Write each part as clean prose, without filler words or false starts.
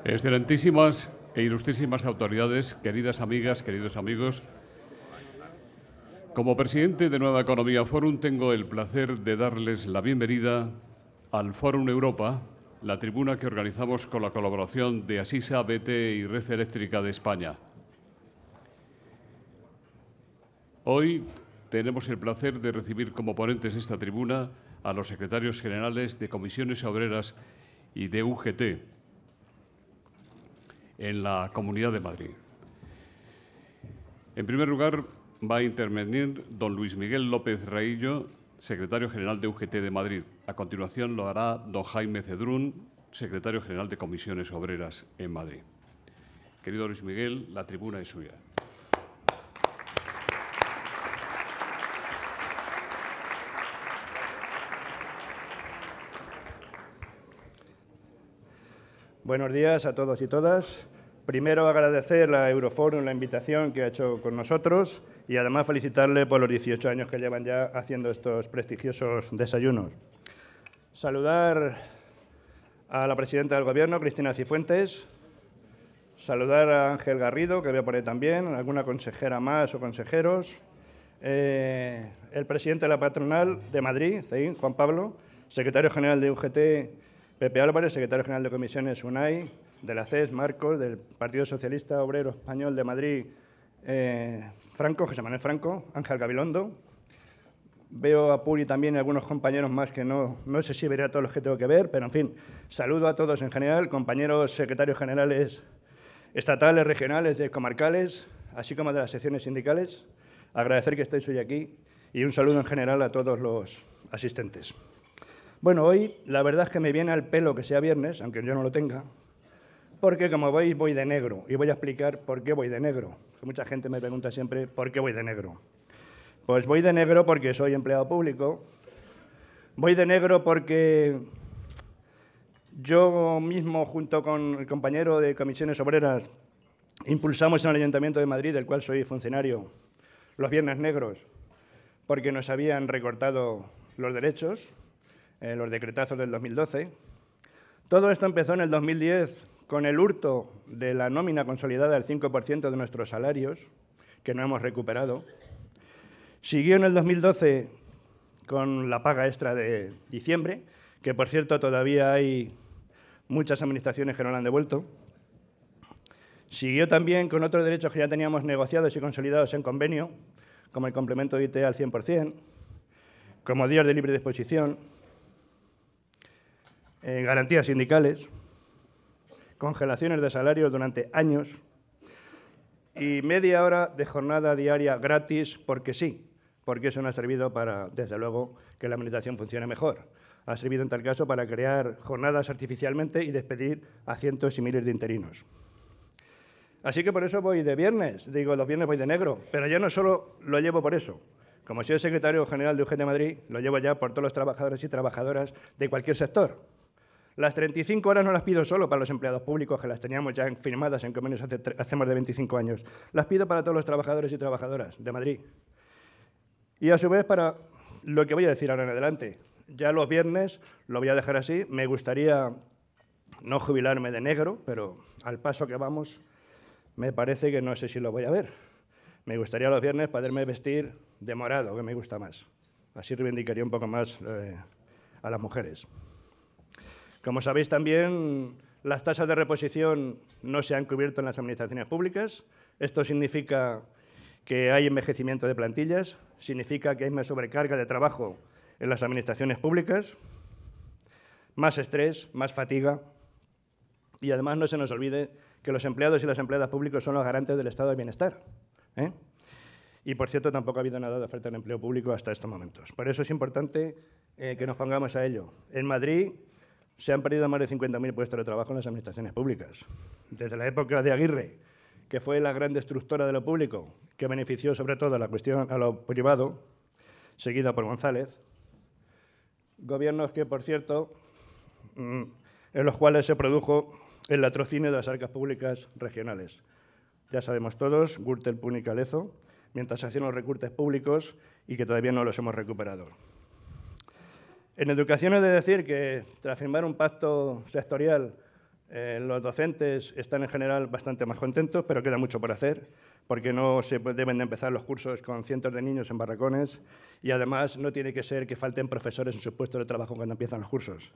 Excelentísimas e ilustrísimas autoridades, queridas amigas, queridos amigos, como presidente de Nueva Economía Forum tengo el placer de darles la bienvenida al Forum Europa, la tribuna que organizamos con la colaboración de Asisa, BT y Red Eléctrica de España. Hoy tenemos el placer de recibir como ponentes de esta tribuna a los secretarios generales de Comisiones Obreras y de UGT en la Comunidad de Madrid. En primer lugar, va a intervenir don Luis Miguel López Raillo, secretario general de UGT de Madrid. A continuación lo hará don Jaime Cedrún, secretario general de Comisiones Obreras en Madrid. Querido Luis Miguel, la tribuna es suya. Buenos días a todos y todas. Primero, agradecer a Euroforum la invitación que ha hecho con nosotros y además felicitarle por los 18 años que llevan ya haciendo estos prestigiosos desayunos. Saludar a la presidenta del Gobierno, Cristina Cifuentes. Saludar a Ángel Garrido, que veo por ahí también, alguna consejera más o consejeros. El presidente de la patronal de Madrid, CEIN, Juan Pablo. Secretario general de UGT, Pepe Álvarez, secretario general de Comisiones, UNAI, de la CES, Marcos, del Partido Socialista Obrero Español de Madrid, Franco, José Manuel Franco, Ángel Gabilondo. Veo a Puri también y algunos compañeros más que no sé si veré a todos los que tengo que ver, pero en fin, saludo a todos en general, compañeros secretarios generales estatales, regionales, comarcales, así como de las secciones sindicales. Agradecer que estéis hoy aquí y un saludo en general a todos los asistentes. Bueno, hoy la verdad es que me viene al pelo que sea viernes, aunque yo no lo tenga, porque como veis voy de negro y voy a explicar por qué voy de negro. Mucha gente me pregunta siempre por qué voy de negro. Pues voy de negro porque soy empleado público, voy de negro porque yo mismo junto con el compañero de Comisiones Obreras impulsamos en el Ayuntamiento de Madrid, del cual soy funcionario, los Viernes Negros, porque nos habían recortado los derechos, los decretazos del 2012. Todo esto empezó en el 2010 con el hurto de la nómina consolidada del 5% de nuestros salarios, que no hemos recuperado. Siguió en el 2012 con la paga extra de diciembre, que por cierto todavía hay muchas administraciones que no la han devuelto. Siguió también con otros derechos que ya teníamos negociados y consolidados en convenio, como el complemento de IT al 100%, como días de libre disposición, garantías sindicales, congelaciones de salarios durante años y media hora de jornada diaria gratis porque sí, porque eso no ha servido para, desde luego, que la administración funcione mejor. Ha servido en tal caso para crear jornadas artificialmente y despedir a cientos y miles de interinos. Así que por eso voy de viernes, digo, los viernes voy de negro, pero yo no solo lo llevo por eso. Como soy el secretario general de UGT Madrid, lo llevo ya por todos los trabajadores y trabajadoras de cualquier sector. Las 35 horas no las pido solo para los empleados públicos, que las teníamos ya firmadas en convenios hace más de 25 años. Las pido para todos los trabajadores y trabajadoras de Madrid. Y a su vez para lo que voy a decir ahora en adelante. Ya los viernes lo voy a dejar así. Me gustaría no jubilarme de negro, pero al paso que vamos me parece que no sé si lo voy a ver. Me gustaría los viernes poderme vestir de morado, que me gusta más. Así reivindicaría un poco más a las mujeres. Como sabéis también, las tasas de reposición no se han cubierto en las administraciones públicas. Esto significa que hay envejecimiento de plantillas, significa que hay más sobrecarga de trabajo en las administraciones públicas, más estrés, más fatiga y además no se nos olvide que los empleados y las empleadas públicos son los garantes del estado de bienestar. Y, por cierto, tampoco ha habido nada de oferta de empleo público hasta estos momentos. Por eso es importante que nos pongamos a ello. En Madrid se han perdido más de 50.000 puestos de trabajo en las administraciones públicas. Desde la época de Aguirre, que fue la gran destructora de lo público, que benefició sobre todo a lo privado, seguida por González. Gobiernos que, por cierto, en los cuales se produjo el latrocinio de las arcas públicas regionales. Ya sabemos todos, Gürtel, Púnica, Lezo, mientras se hacían los recortes públicos y que todavía no los hemos recuperado. En educación he de decir que, tras firmar un pacto sectorial Los docentes están en general bastante más contentos, pero queda mucho por hacer, porque no se deben de empezar los cursos con cientos de niños en barracones y además no tiene que ser que falten profesores en sus puestos de trabajo cuando empiezan los cursos.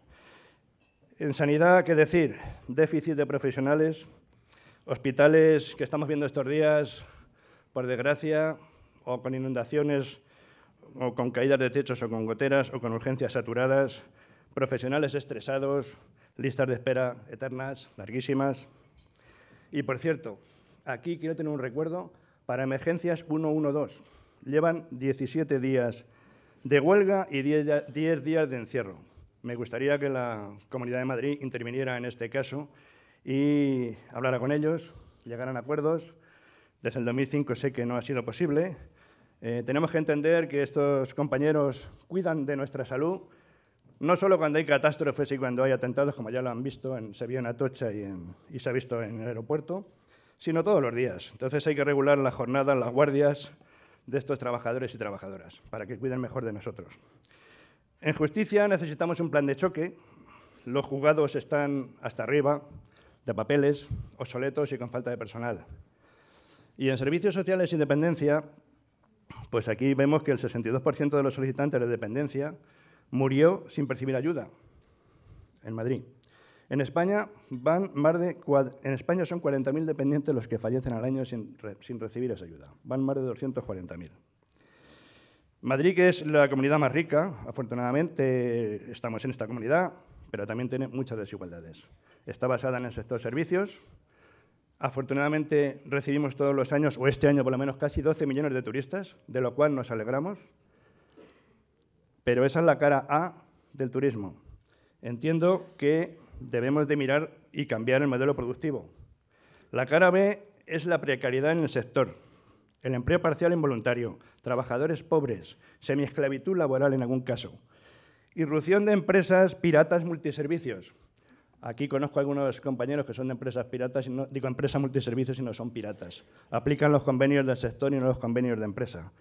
En sanidad, ¿qué decir? Déficit de profesionales, hospitales que estamos viendo estos días, por desgracia, o con inundaciones, o con caídas de techos, o con goteras, o con urgencias saturadas, profesionales estresados, listas de espera eternas, larguísimas. Y, por cierto, aquí quiero tener un recuerdo para emergencias 112. Llevan 17 días de huelga y 10 días de encierro. Me gustaría que la Comunidad de Madrid interviniera en este caso y hablara con ellos, llegaran a acuerdos. Desde el 2005 sé que no ha sido posible. Tenemos que entender que estos compañeros cuidan de nuestra salud, no solo cuando hay catástrofes y cuando hay atentados, como ya lo han visto, se vio en Atocha y se ha visto en el aeropuerto, sino todos los días. Entonces hay que regular las jornadas, las guardias de estos trabajadores y trabajadoras para que cuiden mejor de nosotros. En justicia necesitamos un plan de choque. Los juzgados están hasta arriba de papeles, obsoletos y con falta de personal. Y en servicios sociales y dependencia, pues aquí vemos que el 62% de los solicitantes de dependencia murió sin percibir ayuda en Madrid. En España son 40.000 dependientes los que fallecen al año sin recibir esa ayuda. Van más de 240.000. Madrid, que es la comunidad más rica, afortunadamente estamos en esta comunidad, pero también tiene muchas desigualdades. Está basada en el sector servicios. Afortunadamente recibimos todos los años, o este año por lo menos, casi 12 millones de turistas, de lo cual nos alegramos. Pero esa es la cara A del turismo. Entiendo que debemos de mirar y cambiar el modelo productivo. La cara B es la precariedad en el sector, el empleo parcial e involuntario, trabajadores pobres, semiesclavitud laboral en algún caso, irrupción de empresas piratas multiservicios. Aquí conozco a algunos compañeros que son de empresas piratas, y no digo empresas multiservicios y no son piratas. Aplican los convenios del sector y no los convenios de empresa,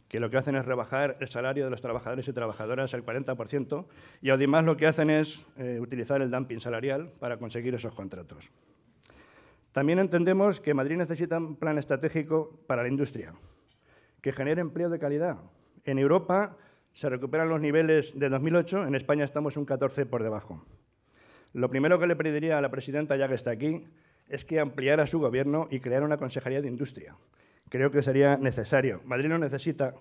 que lo que hacen es rebajar el salario de los trabajadores y trabajadoras al 40%, y además lo que hacen es utilizar el dumping salarial para conseguir esos contratos. También entendemos que Madrid necesita un plan estratégico para la industria, que genere empleo de calidad. En Europa se recuperan los niveles de 2008, en España estamos un 14 por debajo. Lo primero que le pediría a la presidenta, ya que está aquí, es que ampliara su gobierno y creara una consejería de industria. Creo que sería necesario. Madrid lo necesita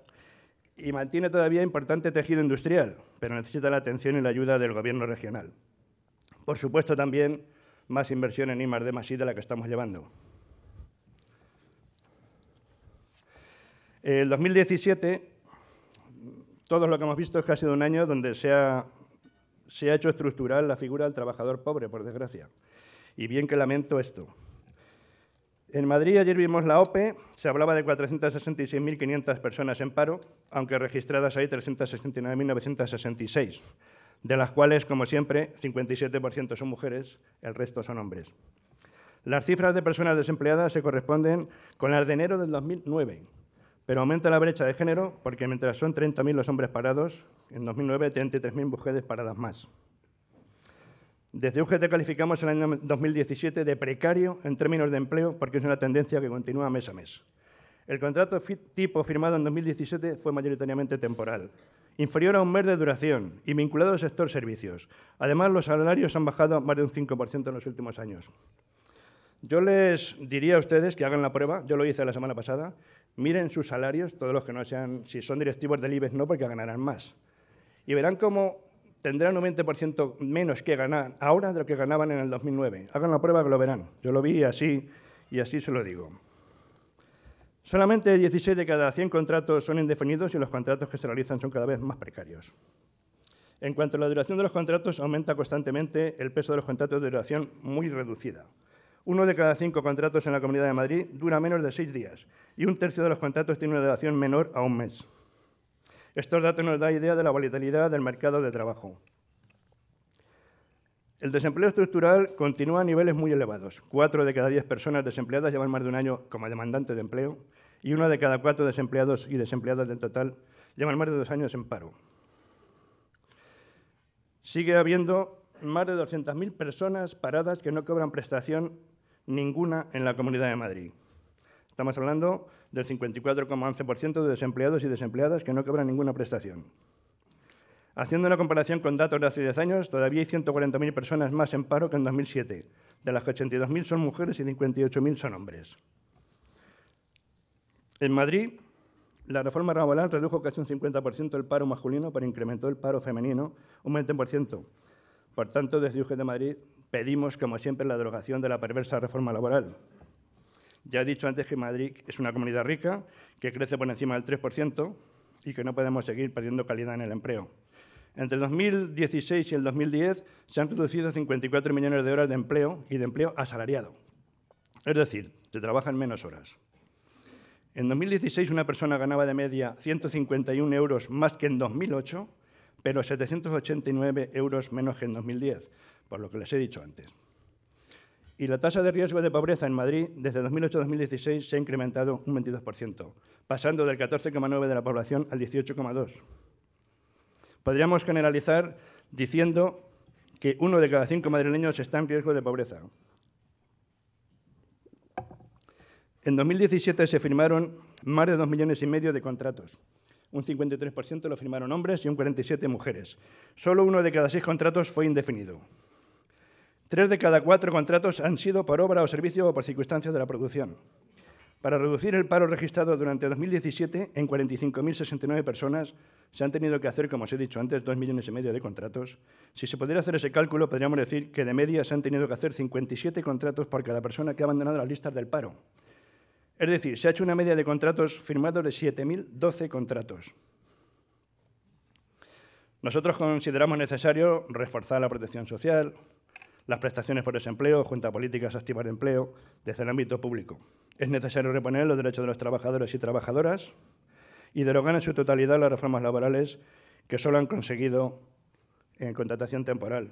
y mantiene todavía importante tejido industrial, pero necesita la atención y la ayuda del gobierno regional. Por supuesto, también más inversión en I+D+I de la que estamos llevando. El 2017, todo lo que hemos visto es que ha sido un año donde se ha hecho estructural la figura del trabajador pobre, por desgracia. Y bien que lamento esto. En Madrid ayer vimos la OPE, se hablaba de 466.500 personas en paro, aunque registradas hay 369.966, de las cuales, como siempre, 57% son mujeres, el resto son hombres. Las cifras de personas desempleadas se corresponden con las de enero del 2009, pero aumenta la brecha de género porque mientras son 30.000 los hombres parados, en 2009 33.000 mujeres paradas más. Desde UGT calificamos el año 2017 de precario en términos de empleo porque es una tendencia que continúa mes a mes. El contrato tipo firmado en 2017 fue mayoritariamente temporal, inferior a un mes de duración y vinculado al sector servicios. Además, los salarios han bajado más de un 5% en los últimos años. Yo les diría a ustedes que hagan la prueba, yo lo hice la semana pasada, miren sus salarios, todos los que no sean, si son directivos del IBEX no, porque ganarán más. Y verán cómo tendrán un 20% menos que ganar ahora de lo que ganaban en el 2009. Hagan la prueba que lo verán. Yo lo vi así y así se lo digo. Solamente 16 de cada 100 contratos son indefinidos y los contratos que se realizan son cada vez más precarios. En cuanto a la duración de los contratos, aumenta constantemente el peso de los contratos de duración muy reducida. 1 de cada 5 contratos en la Comunidad de Madrid dura menos de 6 días y un tercio de los contratos tiene una duración menor a un mes. Estos datos nos dan idea de la volatilidad del mercado de trabajo. El desempleo estructural continúa a niveles muy elevados. 4 de cada 10 personas desempleadas llevan más de un año como demandantes de empleo y 1 de cada 4 desempleados y desempleadas del total llevan más de 2 años en paro. Sigue habiendo más de 200.000 personas paradas que no cobran prestación ninguna en la Comunidad de Madrid. Estamos hablando del 54,11% de desempleados y desempleadas que no cobran ninguna prestación. Haciendo una comparación con datos de hace 10 años, todavía hay 140.000 personas más en paro que en 2007, de las que 82.000 son mujeres y 58.000 son hombres. En Madrid, la reforma laboral redujo casi un 50% el paro masculino, pero incrementó el paro femenino un 20%. Por tanto, desde UGT de Madrid pedimos, como siempre, la derogación de la perversa reforma laboral. Ya he dicho antes que Madrid es una comunidad rica, que crece por encima del 3% y que no podemos seguir perdiendo calidad en el empleo. Entre el 2016 y el 2010 se han reducido 54 millones de horas de empleo y de empleo asalariado. Es decir, se trabajan menos horas. En 2016 una persona ganaba de media 151 euros más que en 2008, pero 789 euros menos que en 2010, por lo que les he dicho antes. Y la tasa de riesgo de pobreza en Madrid desde 2008 a 2016 se ha incrementado un 22%, pasando del 14,9% de la población al 18,2%. Podríamos generalizar diciendo que 1 de cada 5 madrileños está en riesgo de pobreza. En 2017 se firmaron más de 2,5 millones de contratos. Un 53% lo firmaron hombres y un 47% mujeres. Solo 1 de cada 6 contratos fue indefinido. 3 de cada 4 contratos han sido por obra o servicio o por circunstancias de la producción. Para reducir el paro registrado durante 2017 en 45.069 personas, se han tenido que hacer, como os he dicho antes, 2,5 millones de contratos. Si se pudiera hacer ese cálculo, podríamos decir que de media se han tenido que hacer 57 contratos por cada persona que ha abandonado las listas del paro. Es decir, se ha hecho una media de contratos firmados de 7.012 contratos. Nosotros consideramos necesario reforzar la protección social, las prestaciones por desempleo, junto a políticas activas de empleo desde el ámbito público. Es necesario reponer los derechos de los trabajadores y trabajadoras y derogar en su totalidad las reformas laborales que solo han conseguido en contratación temporal.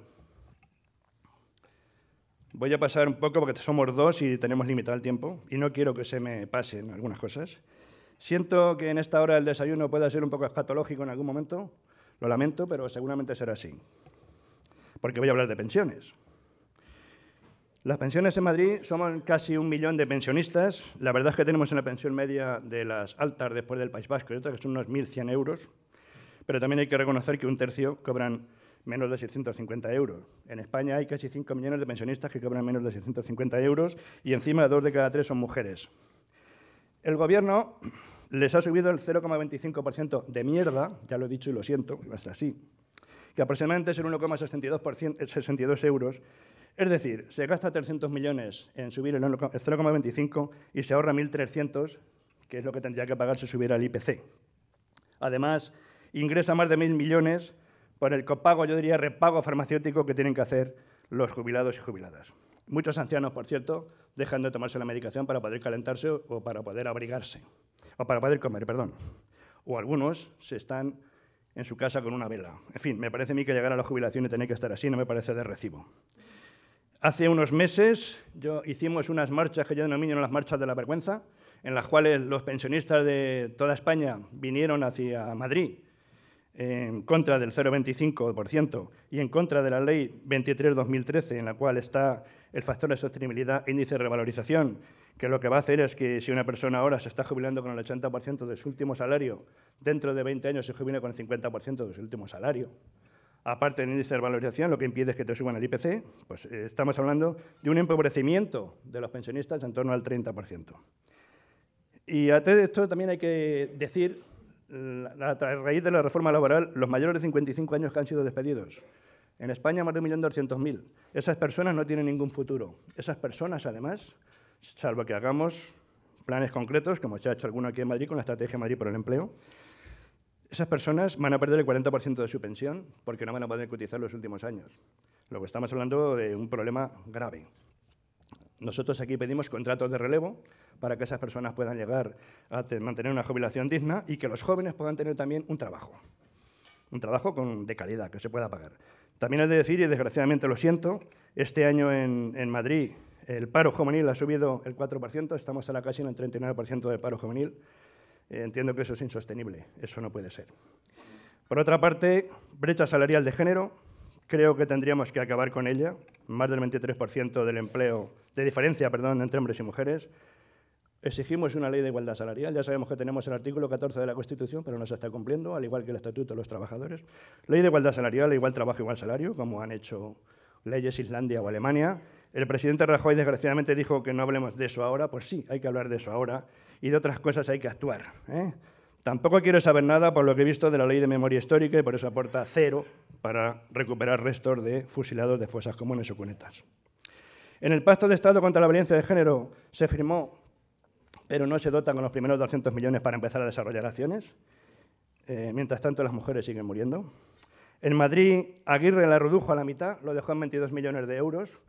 Voy a pasar un poco porque somos dos y tenemos limitado el tiempo y no quiero que se me pasen algunas cosas. Siento que en esta hora del desayuno pueda ser un poco escatológico en algún momento, lo lamento, pero seguramente será así, porque voy a hablar de pensiones. Las pensiones en Madrid somos casi 1 millón de pensionistas. La verdad es que tenemos una pensión media de las altas después del País Vasco y otras que son unos 1.100 euros, pero también hay que reconocer que un tercio cobran menos de 650 euros. En España hay casi 5 millones de pensionistas que cobran menos de 650 euros y encima 2 de cada 3 son mujeres. El Gobierno les ha subido el 0,25% de mierda, ya lo he dicho y lo siento, va a ser así, que aproximadamente es el 1,62 euros. Es decir, se gasta 300 millones en subir el 0,25 y se ahorra 1.300, que es lo que tendría que pagar si subiera el IPC. Además, ingresa más de 1.000 millones por el copago, yo diría repago farmacéutico que tienen que hacer los jubilados y jubiladas. Muchos ancianos, por cierto, dejan de tomarse la medicación para poder calentarse o para poder abrigarse, o para poder comer, perdón. O algunos se están en su casa con una vela. En fin, me parece a mí que llegar a la jubilación y tener que estar así no me parece de recibo. Hace unos meses hicimos unas marchas que yo denomino las marchas de la vergüenza, en las cuales los pensionistas de toda España vinieron hacia Madrid en contra del 0,25% y en contra de la Ley 23/2013, en la cual está el factor de sostenibilidad, índice de revalorización, que lo que va a hacer es que si una persona ahora se está jubilando con el 80% de su último salario, dentro de 20 años se jubile con el 50% de su último salario. Aparte del índice de revalorización, lo que impide es que te suban el IPC, pues estamos hablando de un empobrecimiento de los pensionistas en torno al 30%. Y a todo esto también hay que decir, a raíz de la reforma laboral, los mayores de 55 años que han sido despedidos. En España, más de 1.200.000. Esas personas no tienen ningún futuro. Esas personas, además, salvo que hagamos planes concretos, como se ha hecho alguno aquí en Madrid con la Estrategia Madrid por el Empleo, esas personas van a perder el 40% de su pensión porque no van a poder cotizar los últimos años. Lo que estamos hablando de un problema grave. Nosotros aquí pedimos contratos de relevo para que esas personas puedan llegar a mantener una jubilación digna y que los jóvenes puedan tener también un trabajo de calidad, que se pueda pagar. También he de decir, y desgraciadamente lo siento, este año en Madrid el paro juvenil ha subido el 4%, estamos ahora casi en el 39% de paro juvenil. Entiendo que eso es insostenible, eso no puede ser. Por otra parte, brecha salarial de género, Creo que tendríamos que acabar con ella. Más del 23% del empleo, de diferencia, perdón, entre hombres y mujeres. Exigimos una ley de igualdad salarial. Ya sabemos que tenemos el artículo 14 de la Constitución, pero no se está cumpliendo, al igual que el Estatuto de los Trabajadores. Ley de igualdad salarial, igual trabajo, igual salario, como han hecho leyes Islandia o Alemania. El presidente Rajoy, desgraciadamente, dijo que no hablemos de eso ahora. Pues sí, hay que hablar de eso ahora. Y de otras cosas hay que actuar, ¿eh? Tampoco quiero saber nada, por lo que he visto, de la Ley de Memoria Histórica y por eso aporta 0 para recuperar restos de fusilados de fosas comunes o cunetas. En el Pacto de Estado contra la Violencia de Género se firmó, pero no se dotan con los primeros 200 millones para empezar a desarrollar acciones. Mientras tanto, las mujeres siguen muriendo. En Madrid, Aguirre la redujo a la mitad, lo dejó en 22 millones de euros.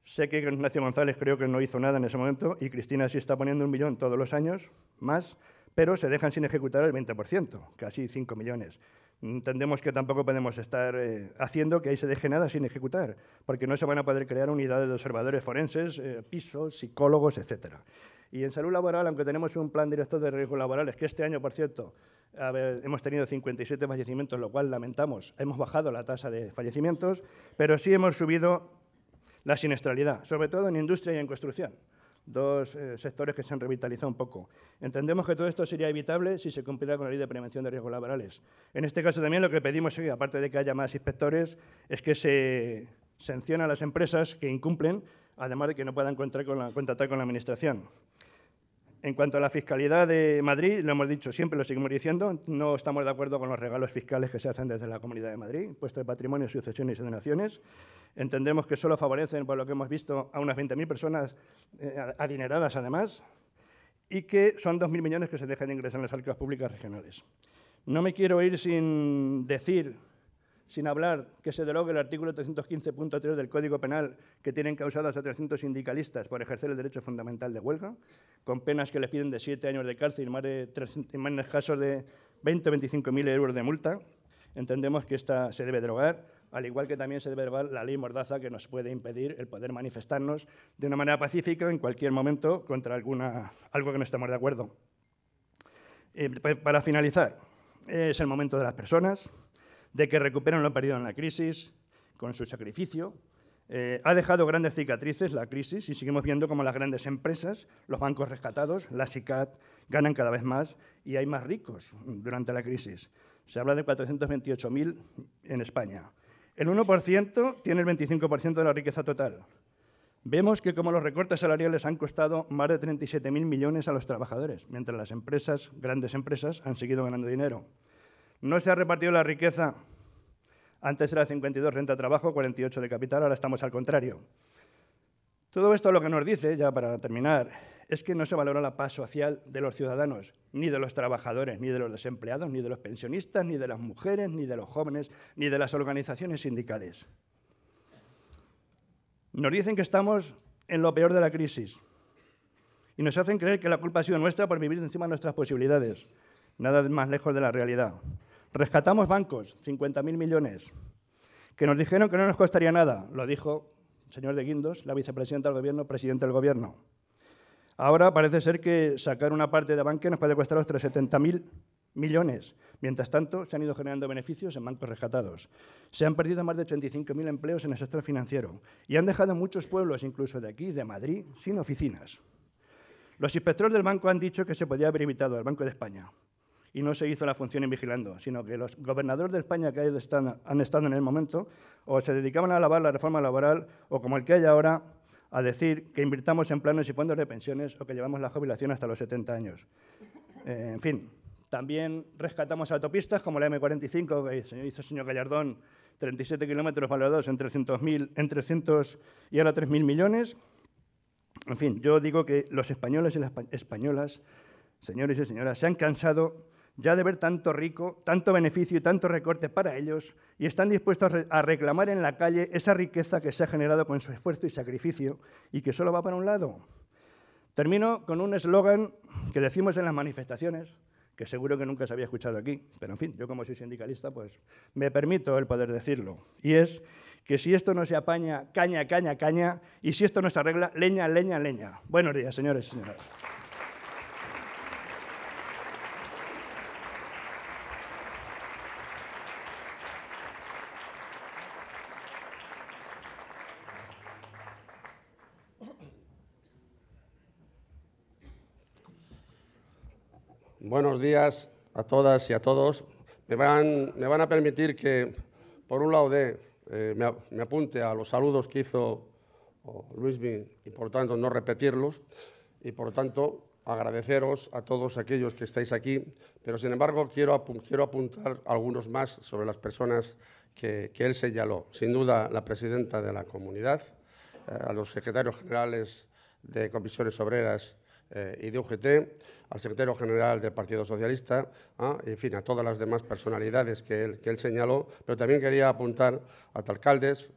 Sé que Ignacio González creo que no hizo nada en ese momento y Cristina sí está poniendo 1 millón todos los años, más, pero se dejan sin ejecutar el 20%, casi 5 millones. Entendemos que tampoco podemos estar haciendo que ahí se deje nada sin ejecutar, porque no se van a poder crear unidades de observadores forenses, pisos, psicólogos, etc. Y en salud laboral, aunque tenemos un plan director de riesgos laborales, que este año, por cierto, hemos tenido 57 fallecimientos, lo cual lamentamos, hemos bajado la tasa de fallecimientos, pero sí hemos subido la siniestralidad, sobre todo en industria y en construcción. 2 sectores que se han revitalizado un poco. Entendemos que todo esto sería evitable si se cumpliera con la Ley de Prevención de Riesgos Laborales. En este caso también lo que pedimos, aparte de que haya más inspectores, es que se sancione a las empresas que incumplen, además de que no puedan contratar con la Administración. En cuanto a la fiscalidad de Madrid, lo hemos dicho, siempre lo seguimos diciendo, no estamos de acuerdo con los regalos fiscales que se hacen desde la Comunidad de Madrid, impuesto de patrimonio, sucesiones y donaciones. Entendemos que solo favorecen, por lo que hemos visto, a unas 20.000 personas adineradas, además, y que son 2.000 millones que se dejan de ingresar en las arcas públicas regionales. No me quiero ir sin hablar que se derogue el artículo 315.3 del Código Penal que tienen causadas a 300 sindicalistas por ejercer el derecho fundamental de huelga, con penas que les piden de 7 años de cárcel y más en casos de 20 o 25.000 euros de multa. Entendemos que esta se debe derogar, al igual que también se debe derogar la ley Mordaza, que nos puede impedir el poder manifestarnos de una manera pacífica en cualquier momento contra algo que no estamos de acuerdo. Para finalizar, es el momento de las personas, de que recuperen lo perdido en la crisis con su sacrificio. Ha dejado grandes cicatrices la crisis y seguimos viendo cómo las grandes empresas, los bancos rescatados, la SICAD, ganan cada vez más y hay más ricos durante la crisis. Se habla de 428.000 en España. El 1% tiene el 25% de la riqueza total. Vemos que como los recortes salariales han costado más de 37.000 millones a los trabajadores, mientras las empresas, grandes empresas, han seguido ganando dinero. No se ha repartido la riqueza. Antes era 52 renta trabajo, 48 de capital, ahora estamos al contrario. Todo esto lo que nos dice, ya para terminar, es que no se valora la paz social de los ciudadanos, ni de los trabajadores, ni de los desempleados, ni de los pensionistas, ni de las mujeres, ni de los jóvenes, ni de las organizaciones sindicales. Nos dicen que estamos en lo peor de la crisis y nos hacen creer que la culpa ha sido nuestra por vivir encima de nuestras posibilidades. Nada más lejos de la realidad. Rescatamos bancos, 50.000 millones, que nos dijeron que no nos costaría nada. Lo dijo el señor de Guindos, la vicepresidenta del Gobierno, presidente del Gobierno. Ahora parece ser que sacar una parte de Bankia nos puede costar los 370.000 millones. Mientras tanto, se han ido generando beneficios en bancos rescatados. Se han perdido más de 85.000 empleos en el sector financiero y han dejado muchos pueblos, incluso de aquí, de Madrid, sin oficinas. Los inspectores del banco han dicho que se podía haber evitado, el Banco de España, y no se hizo la función en vigilando, sino que los gobernadores de España que han estado en el momento o se dedicaban a alabar la reforma laboral o, como el que hay ahora, a decir que invirtamos en planes y fondos de pensiones o que llevamos la jubilación hasta los 70 años. En fin, también rescatamos autopistas como la M45, que hizo el señor Gallardón, 37 kilómetros valorados en 300 y ahora 3.000 millones. En fin, yo digo que los españoles y las españolas, señores y señoras, se han cansado ya de ver tanto rico, tanto beneficio y tanto recorte para ellos y están dispuestos a reclamar en la calle esa riqueza que se ha generado con su esfuerzo y sacrificio y que solo va para un lado. Termino con un eslogan que decimos en las manifestaciones, que seguro que nunca se había escuchado aquí, pero en fin, yo como soy sindicalista, pues me permito el poder decirlo, y es que si esto no se apaña, caña, caña, caña, y si esto no se arregla, leña, leña, leña. Buenos días, señores y señoras. Buenos días a todas y a todos. Me van a permitir que, por un lado, me apunte a los saludos que hizo Luismi y, por tanto, no repetirlos y, por tanto, agradeceros a todos aquellos que estáis aquí, pero, sin embargo, quiero apuntar algunos más sobre las personas que él señaló. Sin duda, la presidenta de la comunidad, a los secretarios generales de Comisiones Obreras y de UGT, al secretario general del Partido Socialista, en fin, a todas las demás personalidades que él señaló, pero también quería apuntar a alcaldes,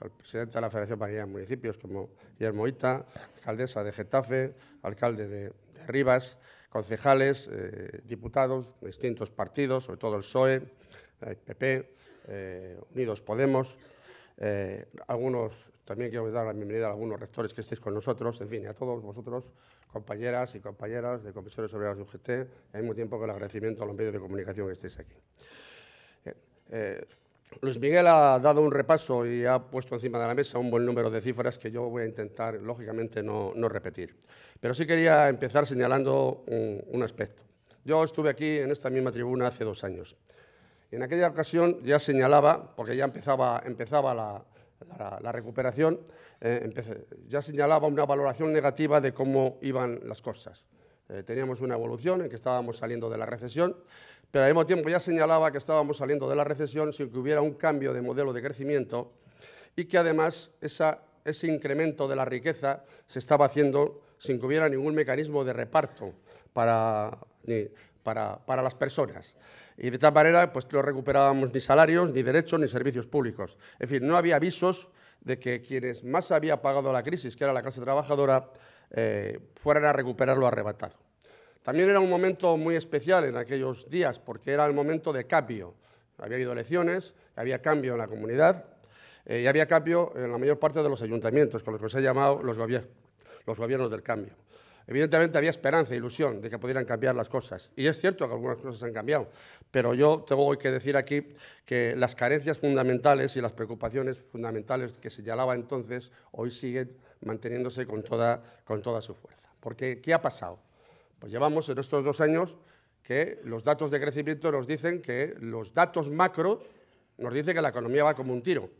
al presidente de la Federación Malagueña de Municipios, como Guillermo Ita, alcaldesa de Getafe, alcalde de Rivas, concejales, diputados de distintos partidos, sobre todo el PSOE, el PP, Unidos Podemos, algunos. También quiero dar la bienvenida a algunos rectores que estéis con nosotros, en fin, a todos vosotros, compañeras y compañeras de Comisiones Obreras de UGT, al mismo tiempo que el agradecimiento a los medios de comunicación que estéis aquí. Luis Miguel ha dado un repaso y ha puesto encima de la mesa un buen número de cifras que yo voy a intentar, lógicamente, no repetir. Pero sí quería empezar señalando un aspecto. Yo estuve aquí en esta misma tribuna hace 2 años. Y en aquella ocasión ya señalaba, porque ya empezaba la recuperación, ya señalaba una valoración negativa de cómo iban las cosas. Teníamos una evolución en que estábamos saliendo de la recesión, pero al mismo tiempo ya señalaba que estábamos saliendo de la recesión sin que hubiera un cambio de modelo de crecimiento y que además ese incremento de la riqueza se estaba haciendo sin que hubiera ningún mecanismo de reparto para las personas. Y de tal manera, pues no recuperábamos ni salarios, ni derechos, ni servicios públicos. En fin, no había avisos de que quienes más había pagado la crisis, que era la clase trabajadora, fueran a recuperar lo arrebatado. También era un momento muy especial en aquellos días, porque era el momento de cambio. Había habido elecciones, había cambio en la comunidad y había cambio en la mayor parte de los ayuntamientos, con lo que se ha llamado los gobiernos del cambio. Evidentemente había esperanza e ilusión de que pudieran cambiar las cosas. Y es cierto que algunas cosas han cambiado, pero yo tengo que decir aquí que las carencias fundamentales y las preocupaciones fundamentales que señalaba entonces hoy siguen manteniéndose con toda su fuerza. Porque, ¿qué ha pasado? Pues llevamos en estos 2 años que los datos de crecimiento nos dicen que los datos macro nos dicen que la economía va como un tiro,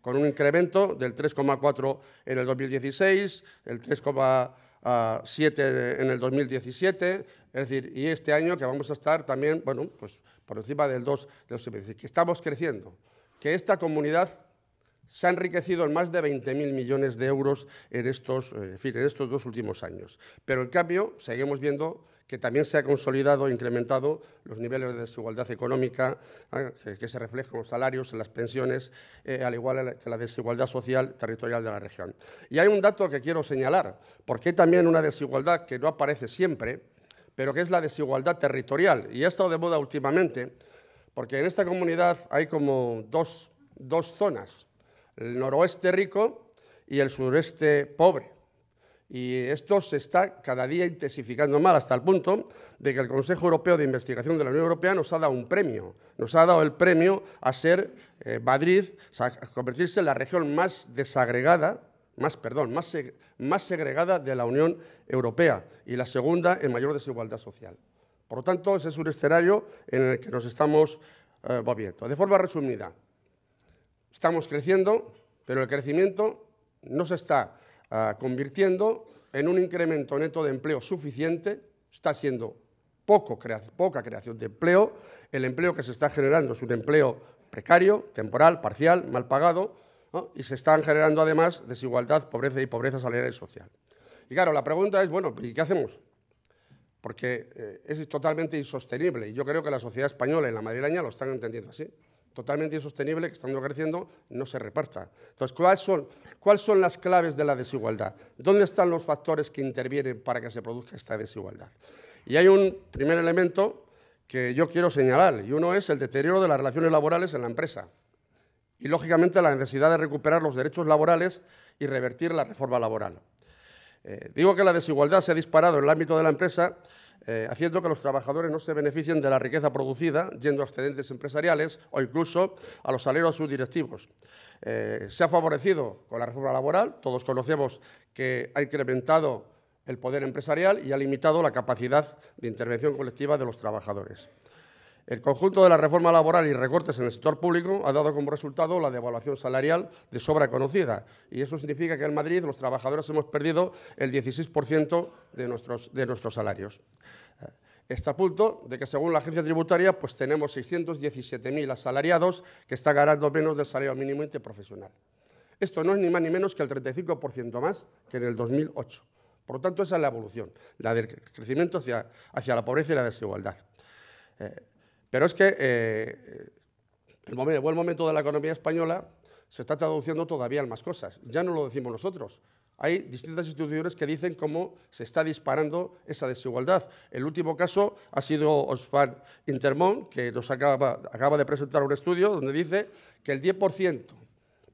con un incremento del 3,4 en el 2016, el 3,7 en el 2017, es decir, y este año que vamos a estar también, bueno, pues por encima del 2, es decir, que estamos creciendo, que esta comunidad se ha enriquecido en más de 20.000 millones de euros en estos 2 últimos años. Pero en cambio, seguimos viendo que también se ha consolidado e incrementado los niveles de desigualdad económica, que se reflejan en los salarios, en las pensiones, al igual que la desigualdad social territorial de la región. Y hay un dato que quiero señalar, porque hay también una desigualdad que no aparece siempre, pero que es la desigualdad territorial. Y ha estado de moda últimamente, porque en esta comunidad hay como dos zonas, el noroeste rico y el sureste pobre. Y esto se está cada día intensificando más hasta el punto de que el Consejo Europeo de Investigación de la Unión Europea nos ha dado un premio. Nos ha dado el premio a ser Madrid, a convertirse en la región más segregada de la Unión Europea y la segunda en mayor desigualdad social. Por lo tanto, ese es un escenario en el que nos estamos moviendo. De forma resumida, estamos creciendo, pero el crecimiento no se está convirtiendo en un incremento neto de empleo suficiente, está siendo poca creación de empleo, el empleo que se está generando es un empleo precario, temporal, parcial, mal pagado, ¿no? Y se están generando además desigualdad, pobreza salarial y social. Y claro, la pregunta es, bueno, ¿y qué hacemos? Porque es totalmente insostenible y yo creo que la sociedad española y la madrileña lo están entendiendo así. Totalmente insostenible que estando creciendo no se reparta. Entonces, ¿cuáles son las claves de la desigualdad? ¿Dónde están los factores que intervienen para que se produzca esta desigualdad? Y hay un primer elemento que yo quiero señalar, y uno es el deterioro de las relaciones laborales en la empresa. Y, lógicamente, la necesidad de recuperar los derechos laborales y revertir la reforma laboral. Digo que la desigualdad se ha disparado en el ámbito de la empresa, haciendo que los trabajadores no se beneficien de la riqueza producida, yendo a excedentes empresariales o incluso a los salarios de sus directivos. Se ha favorecido con la reforma laboral, todos conocemos que ha incrementado el poder empresarial y ha limitado la capacidad de intervención colectiva de los trabajadores. El conjunto de la reforma laboral y recortes en el sector público ha dado como resultado la devaluación salarial de sobra conocida, y eso significa que en Madrid los trabajadores hemos perdido el 16% de nuestros salarios. Está a punto de que, según la agencia tributaria, pues tenemos 617.000 asalariados que están ganando menos del salario mínimo interprofesional. Esto no es ni más ni menos que el 35% más que en el 2008. Por lo tanto, esa es la evolución, la del crecimiento hacia la pobreza y la desigualdad. Pero es que el buen momento de la economía española se está traduciendo todavía en más cosas. Ya no lo decimos nosotros. Hay distintas instituciones que dicen cómo se está disparando esa desigualdad. El último caso ha sido Oxfam Intermón, que nos acaba de presentar un estudio donde dice que el 10%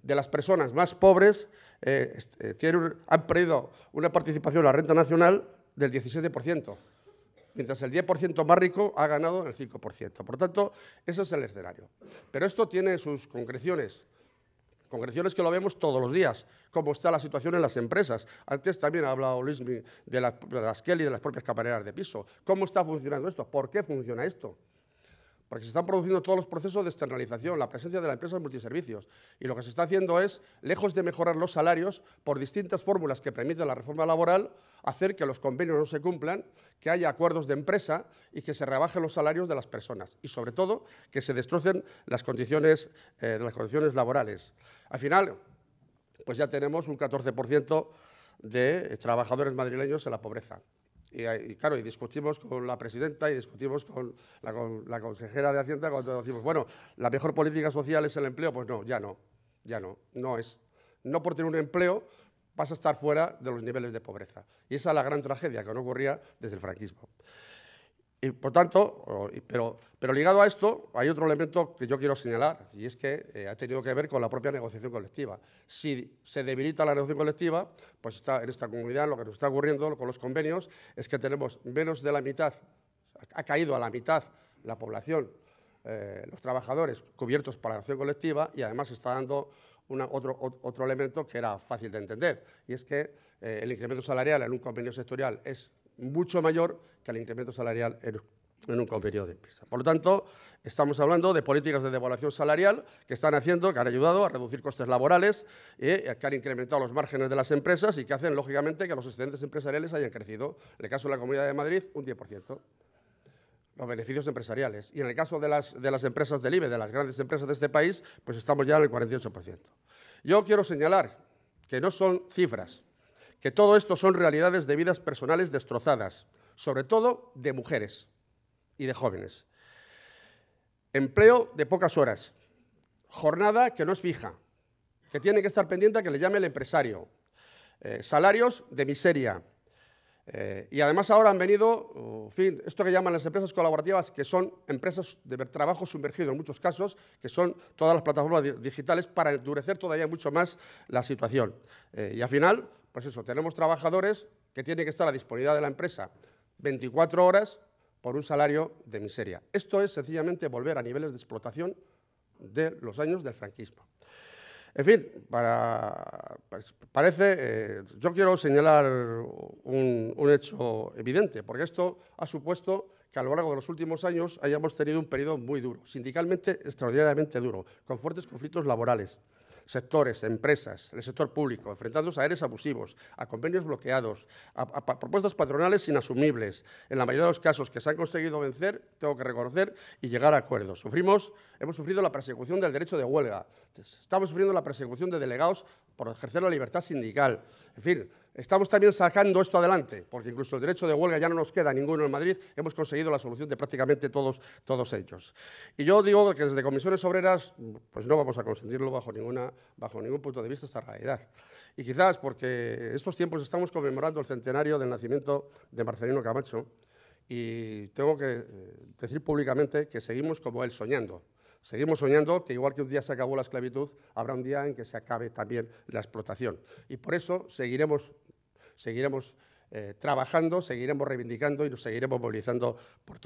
de las personas más pobres han perdido una participación en la renta nacional del 17%. Mientras el 10% más rico ha ganado el 5%. Por lo tanto, ese es el escenario. Pero esto tiene sus concreciones que lo vemos todos los días, cómo está la situación en las empresas. Antes también ha hablado Luismi de las Kelly, de las propias camareras de piso. ¿Cómo está funcionando esto? ¿Por qué funciona esto? Porque se están produciendo todos los procesos de externalización, la presencia de la empresa en multiservicios. Y lo que se está haciendo es, lejos de mejorar los salarios, por distintas fórmulas que permite la reforma laboral, hacer que los convenios no se cumplan, que haya acuerdos de empresa y que se rebajen los salarios de las personas. Y, sobre todo, que se destrocen las condiciones laborales. Al final, pues ya tenemos un 14% de trabajadores madrileños en la pobreza. Y claro, y discutimos con la presidenta y discutimos con la consejera de Hacienda cuando decimos, bueno, la mejor política social es el empleo. Pues no es. No por tener un empleo vas a estar fuera de los niveles de pobreza. Y esa es la gran tragedia que no ocurría desde el franquismo. Y por tanto, pero ligado a esto, hay otro elemento que yo quiero señalar, y es que ha tenido que ver con la propia negociación colectiva. Si se debilita la negociación colectiva, pues en esta comunidad lo que nos está ocurriendo con los convenios es que tenemos menos de la mitad, ha caído a la mitad la población, los trabajadores cubiertos por la negociación colectiva, y además se está dando otro elemento que era fácil de entender, y es que el incremento salarial en un convenio sectorial es mucho mayor que el incremento salarial en un convenio de empresa. Por lo tanto, estamos hablando de políticas de devaluación salarial que han ayudado a reducir costes laborales, que han incrementado los márgenes de las empresas y que hacen, lógicamente, que los excedentes empresariales hayan crecido. En el caso de la Comunidad de Madrid, un 10%. Los beneficios empresariales. Y en el caso de las empresas del IBE, de las grandes empresas de este país, pues estamos ya en el 48%. Yo quiero señalar que no son cifras, que todo esto son realidades de vidas personales destrozadas, sobre todo de mujeres y de jóvenes. Empleo de pocas horas, jornada que no es fija, que tiene que estar pendiente a que le llame el empresario, salarios de miseria. Y además ahora han venido, en fin, esto que llaman las empresas colaborativas, que son empresas de trabajo sumergido en muchos casos, que son todas las plataformas digitales, para endurecer todavía mucho más la situación. Y al final, pues eso, tenemos trabajadores que tienen que estar a disponibilidad de la empresa 24 horas por un salario de miseria. Esto es sencillamente volver a niveles de explotación de los años del franquismo. En fin, yo quiero señalar un hecho evidente, porque esto ha supuesto que a lo largo de los últimos años hayamos tenido un periodo muy duro, sindicalmente extraordinariamente duro, con fuertes conflictos laborales. Sectores, empresas, el sector público, enfrentándose a EREs abusivos, a convenios bloqueados, a propuestas patronales inasumibles. En la mayoría de los casos que se han conseguido vencer, tengo que reconocer, y llegar a acuerdos. Hemos sufrido la persecución del derecho de huelga, estamos sufriendo la persecución de delegados por ejercer la libertad sindical. En fin, estamos también sacando esto adelante, porque incluso el derecho de huelga ya no nos queda ninguno en Madrid, hemos conseguido la solución de prácticamente todos ellos. Y yo digo que desde Comisiones Obreras pues no vamos a consentirlo bajo ningún punto de vista esta realidad. Y quizás porque estos tiempos estamos conmemorando el centenario del nacimiento de Marcelino Camacho, y tengo que decir públicamente que seguimos como él soñando. Seguimos soñando que, igual que un día se acabó la esclavitud, habrá un día en que se acabe también la explotación. Y por eso seguiremos trabajando, seguiremos reivindicando y nos seguiremos movilizando por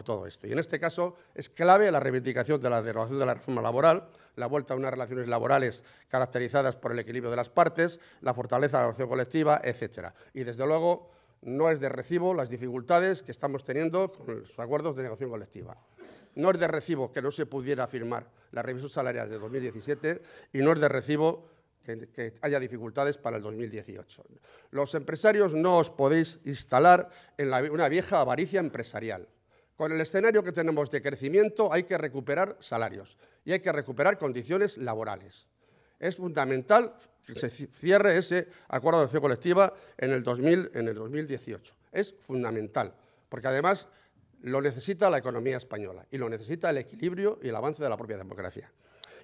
todo esto. Y en este caso es clave la reivindicación de la derogación de la reforma laboral, la vuelta a unas relaciones laborales caracterizadas por el equilibrio de las partes, la fortaleza de la negociación colectiva, etcétera. Y desde luego no es de recibo las dificultades que estamos teniendo con los acuerdos de negociación colectiva. No es de recibo que no se pudiera firmar la revisión salarial de 2017 y no es de recibo que haya dificultades para el 2018. Los empresarios no os podéis instalar en una vieja avaricia empresarial. Con el escenario que tenemos de crecimiento hay que recuperar salarios y hay que recuperar condiciones laborales. Es fundamental que se cierre ese acuerdo de negociación colectiva en el 2018. Es fundamental, porque además lo necesita la economía española y lo necesita el equilibrio y el avance de la propia democracia.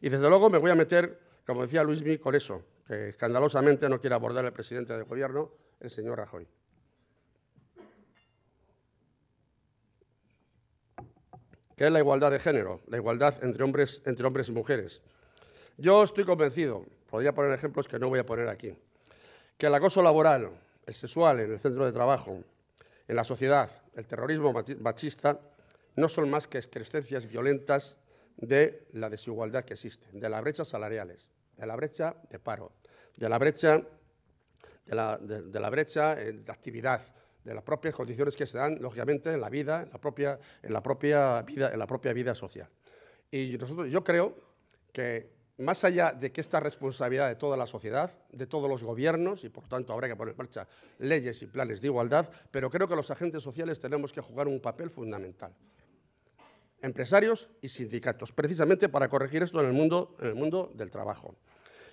Y desde luego me voy a meter, como decía Luismi, con eso, que escandalosamente no quiere abordar el presidente del Gobierno, el señor Rajoy. ¿Qué es la igualdad de género? La igualdad entre hombres y mujeres. Yo estoy convencido, podría poner ejemplos que no voy a poner aquí, que el acoso laboral, el sexual en el centro de trabajo, en la sociedad, el terrorismo machista, no son más que excrescencias violentas de la desigualdad que existe, de las brechas salariales, de la brecha de paro, de la brecha de actividad, de las propias condiciones que se dan, lógicamente, en la vida, en la propia vida social. Y yo creo que más allá de que esta responsabilidad de toda la sociedad, de todos los gobiernos, y por tanto habrá que poner en marcha leyes y planes de igualdad, pero creo que los agentes sociales tenemos que jugar un papel fundamental. Empresarios y sindicatos, precisamente para corregir esto en el mundo del trabajo.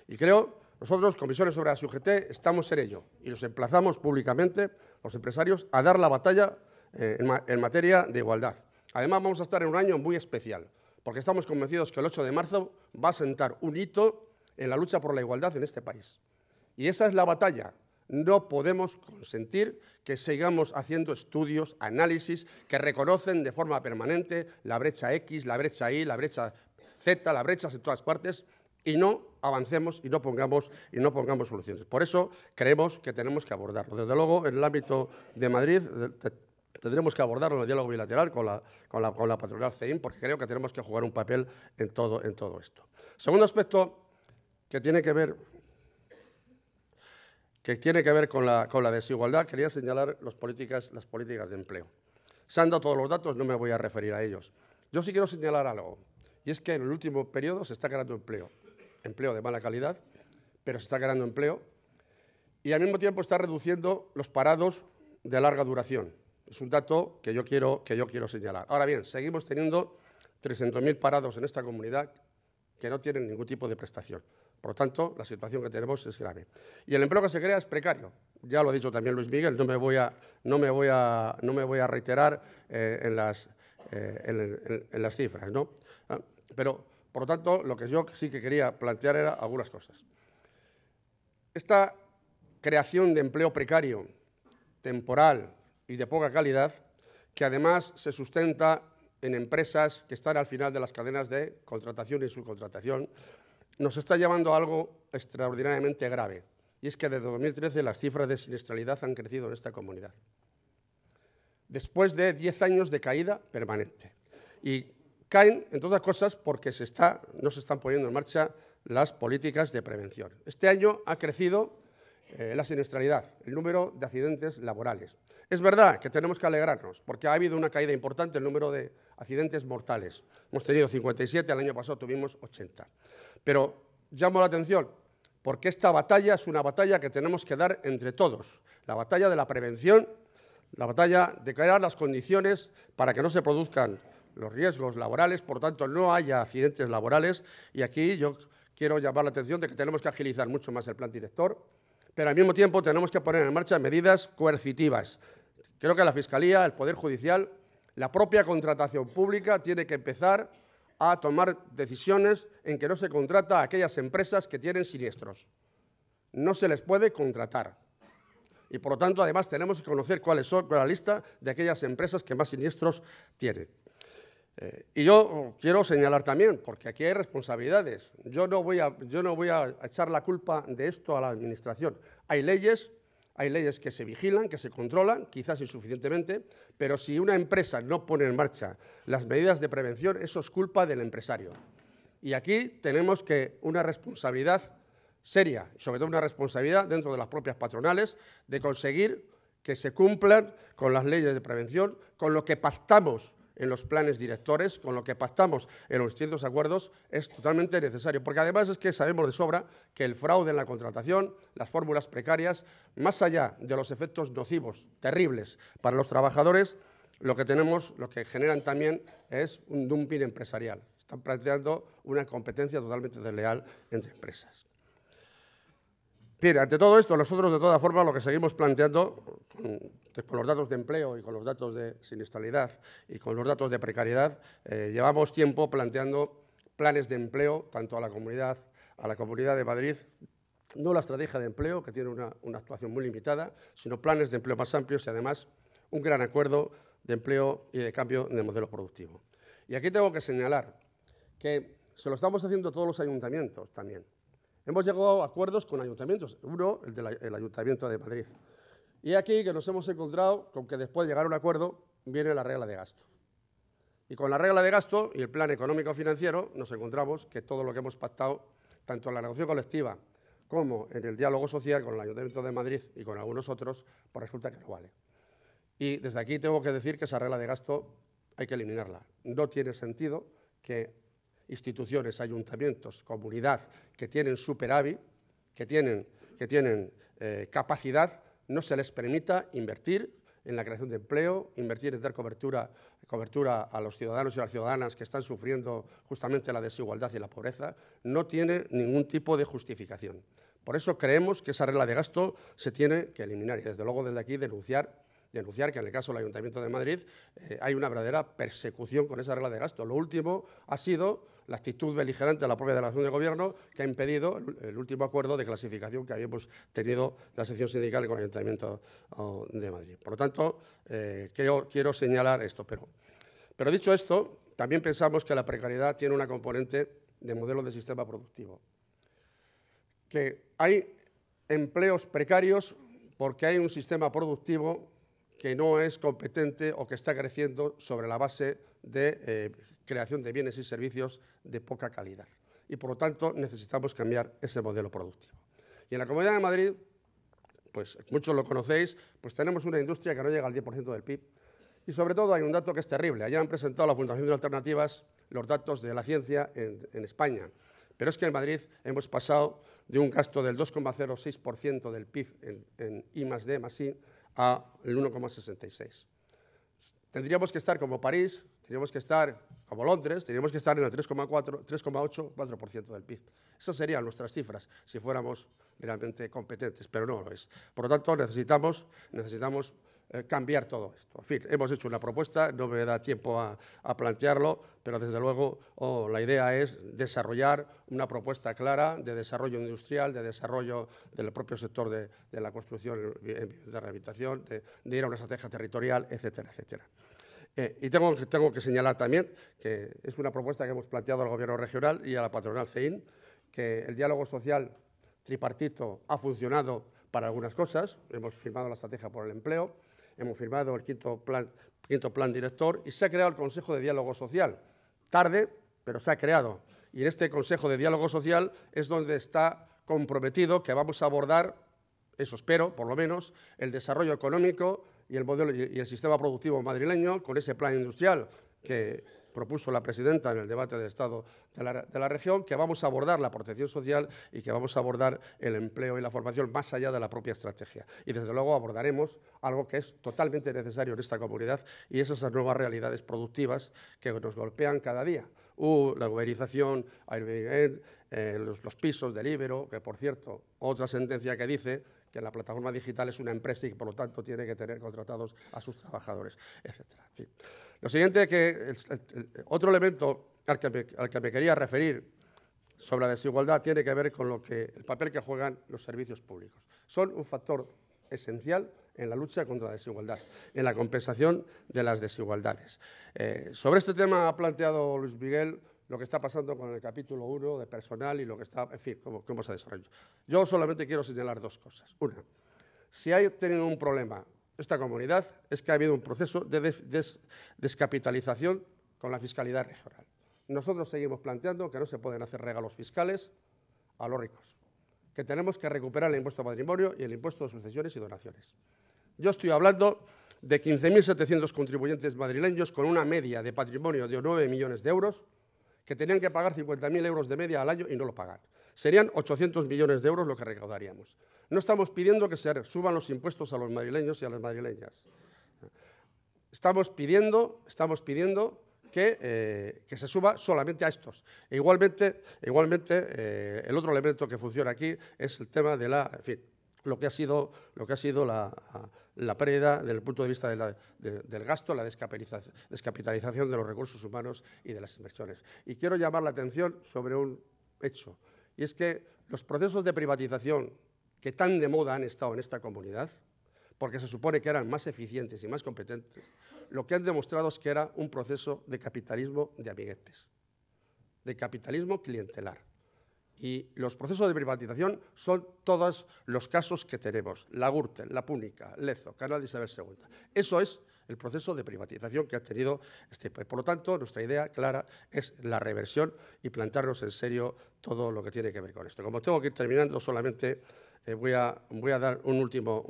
Y creo, nosotros, Comisiones Obreras y UGT, estamos en ello y los emplazamos públicamente, los empresarios, a dar la batalla en materia de igualdad. Además, vamos a estar en un año muy especial, porque estamos convencidos que el 8 de marzo va a sentar un hito en la lucha por la igualdad en este país. Y esa es la batalla. No podemos consentir que sigamos haciendo estudios, análisis, que reconocen de forma permanente la brecha X, la brecha Y, la brecha Z, las brechas en todas partes, y no avancemos y no pongamos soluciones. Por eso creemos que tenemos que abordarlo. Desde luego, en el ámbito de Madrid, tendremos que abordarlo en el diálogo bilateral con la patronal CEIM, porque creo que tenemos que jugar un papel en todo esto. Segundo aspecto que tiene que ver con la desigualdad, quería señalar las políticas de empleo. Se han dado todos los datos, no me voy a referir a ellos. Yo sí quiero señalar algo, y es que en el último periodo se está creando empleo de mala calidad, pero se está creando empleo, y al mismo tiempo está reduciendo los parados de larga duración. Es un dato que yo quiero señalar. Ahora bien, seguimos teniendo 300.000 parados en esta comunidad que no tienen ningún tipo de prestación. Por lo tanto, la situación que tenemos es grave. Y el empleo que se crea es precario. Ya lo ha dicho también Luis Miguel, no me voy a reiterar en las cifras, ¿no? Pero, por lo tanto, lo que yo sí que quería plantear era algunas cosas. Esta creación de empleo precario, temporal y de poca calidad, que además se sustenta en empresas que están al final de las cadenas de contratación y subcontratación, nos está llevando a algo extraordinariamente grave, y es que desde 2013 las cifras de siniestralidad han crecido en esta comunidad, después de 10 años de caída permanente. Y caen, entre otras cosas, porque no se están poniendo en marcha las políticas de prevención. Este año ha crecido la siniestralidad, el número de accidentes laborales. Es verdad que tenemos que alegrarnos, porque ha habido una caída importante en el número de accidentes mortales. Hemos tenido 57, el año pasado tuvimos 80. Pero llamo la atención, porque esta batalla es una batalla que tenemos que dar entre todos. La batalla de la prevención, la batalla de crear las condiciones para que no se produzcan los riesgos laborales, por tanto no haya accidentes laborales. Y aquí yo quiero llamar la atención de que tenemos que agilizar mucho más el plan director, pero al mismo tiempo tenemos que poner en marcha medidas coercitivas. Creo que la Fiscalía, el Poder Judicial, la propia contratación pública tiene que empezar a tomar decisiones en que no se contrata a aquellas empresas que tienen siniestros. No se les puede contratar. Y, por lo tanto, además, tenemos que conocer cuál es la lista de aquellas empresas que más siniestros tienen. Y yo quiero señalar también, porque aquí hay responsabilidades. Yo no voy a echar la culpa de esto a la Administración. Hay leyes que se vigilan, que se controlan, quizás insuficientemente, pero si una empresa no pone en marcha las medidas de prevención, eso es culpa del empresario. Y aquí tenemos una responsabilidad seria, sobre todo una responsabilidad dentro de las propias patronales, de conseguir que se cumplan con las leyes de prevención, con lo que pactamos en los planes directores, con lo que pactamos en los distintos acuerdos, es totalmente necesario. Porque además es que sabemos de sobra que el fraude en la contratación, las fórmulas precarias, más allá de los efectos nocivos, terribles para los trabajadores, lo que generan también es un dumping empresarial. Están planteando una competencia totalmente desleal entre empresas. Bien, ante todo esto, nosotros de todas formas lo que seguimos planteando con los datos de empleo y con los datos de siniestralidad y con los datos de precariedad, llevamos tiempo planteando planes de empleo tanto a la Comunidad de Madrid, no la estrategia de empleo, que tiene una actuación muy limitada, sino planes de empleo más amplios y además un gran acuerdo de empleo y de cambio de modelo productivo. Y aquí tengo que señalar que se lo estamos haciendo todos los ayuntamientos también. Hemos llegado a acuerdos con ayuntamientos, uno, el Ayuntamiento de Madrid. Y aquí que nos hemos encontrado con que después de llegar a un acuerdo viene la regla de gasto. Y con la regla de gasto y el plan económico-financiero nos encontramos que todo lo que hemos pactado, tanto en la negociación colectiva como en el diálogo social con el Ayuntamiento de Madrid y con algunos otros, pues resulta que no vale. Y desde aquí tengo que decir que esa regla de gasto hay que eliminarla. No tiene sentido que instituciones, ayuntamientos, comunidad que tienen superávit, que tienen capacidad, no se les permita invertir en la creación de empleo, invertir en dar cobertura a los ciudadanos y a las ciudadanas que están sufriendo justamente la desigualdad y la pobreza, no tiene ningún tipo de justificación. Por eso creemos que esa regla de gasto se tiene que eliminar y desde luego desde aquí denunciar que en el caso del Ayuntamiento de Madrid hay una verdadera persecución con esa regla de gasto. Lo último ha sido la actitud beligerante de la propia delegación de Gobierno que ha impedido el último acuerdo de clasificación que habíamos tenido la sección sindical con el Ayuntamiento de Madrid. Por lo tanto, quiero señalar esto. Pero dicho esto, también pensamos que la precariedad tiene una componente de modelo de sistema productivo. Que hay empleos precarios porque hay un sistema productivo que no es competente o que está creciendo sobre la base de creación de bienes y servicios de poca calidad. Y, por lo tanto, necesitamos cambiar ese modelo productivo. Y en la Comunidad de Madrid, pues muchos lo conocéis, pues tenemos una industria que no llega al 10% del PIB. Y, sobre todo, hay un dato que es terrible. Allá han presentado la Fundación de Alternativas los datos de la ciencia en España. Pero es que en Madrid hemos pasado de un gasto del 2,06% del PIB en I+D+I al 1,66. Tendríamos que estar como París, tendríamos que estar como Londres, tendríamos que estar en el 3,8, 4% del PIB. Esas serían nuestras cifras si fuéramos realmente competentes, pero no lo es. Por lo tanto, necesitamos cambiar todo esto. En fin, hemos hecho una propuesta, no me da tiempo a plantearlo, pero desde luego la idea es desarrollar una propuesta clara de desarrollo industrial, de desarrollo del propio sector de la construcción de rehabilitación, de ir a una estrategia territorial, etcétera, etcétera. Y tengo que señalar también que es una propuesta que hemos planteado al Gobierno regional y a la patronal CEIN, que el diálogo social tripartito ha funcionado para algunas cosas. Hemos firmado la estrategia por el empleo, hemos firmado el quinto plan director y se ha creado el Consejo de Diálogo Social. Tarde, pero se ha creado. Y en este Consejo de Diálogo Social es donde está comprometido que vamos a abordar, eso espero, por lo menos, el desarrollo económico y el modelo y el sistema productivo madrileño con ese plan industrial que propuso la presidenta en el debate del Estado de la región, que vamos a abordar la protección social y que vamos a abordar el empleo y la formación más allá de la propia estrategia. Y, desde luego, abordaremos algo que es totalmente necesario en esta comunidad y es esas nuevas realidades productivas que nos golpean cada día. La uberización, Airbnb, los pisos del Ibero, que, por cierto, otra sentencia que dice que la plataforma digital es una empresa y, por lo tanto, tiene que tener contratados a sus trabajadores, etcétera. En fin. Lo siguiente, otro elemento al que me quería referir sobre la desigualdad tiene que ver con el papel que juegan los servicios públicos. Son un factor esencial en la lucha contra la desigualdad, en la compensación de las desigualdades. Sobre este tema ha planteado Luis Miguel lo que está pasando con el capítulo 1 de personal y lo que está, en fin, cómo se desarrolla. Yo solamente quiero señalar dos cosas. Una, si hay tenido un problema esta comunidad, es que ha habido un proceso de descapitalización con la fiscalidad regional. Nosotros seguimos planteando que no se pueden hacer regalos fiscales a los ricos, que tenemos que recuperar el impuesto de patrimonio y el impuesto de sucesiones y donaciones. Yo estoy hablando de 15.700 contribuyentes madrileños con una media de patrimonio de 9 millones de euros que tenían que pagar 50.000 euros de media al año y no lo pagan. Serían 800 millones de euros lo que recaudaríamos. No estamos pidiendo que se suban los impuestos a los madrileños y a las madrileñas. Estamos pidiendo que se suba solamente a estos. E igualmente el otro elemento que funciona aquí es el tema de lo que ha sido la pérdida desde el punto de vista del gasto, la descapitalización de los recursos humanos y de las inversiones. Y quiero llamar la atención sobre un hecho, y es que los procesos de privatización que tan de moda han estado en esta comunidad, porque se supone que eran más eficientes y más competentes, lo que han demostrado es que era un proceso de capitalismo de amiguetes, de capitalismo clientelar. Y los procesos de privatización son todos los casos que tenemos: la Gürtel, la Púnica, Lezo, Canal de Isabel II. Eso es el proceso de privatización que ha tenido este país. Por lo tanto, nuestra idea clara es la reversión y plantarnos en serio todo lo que tiene que ver con esto. Como tengo que ir terminando, solamente voy a dar un último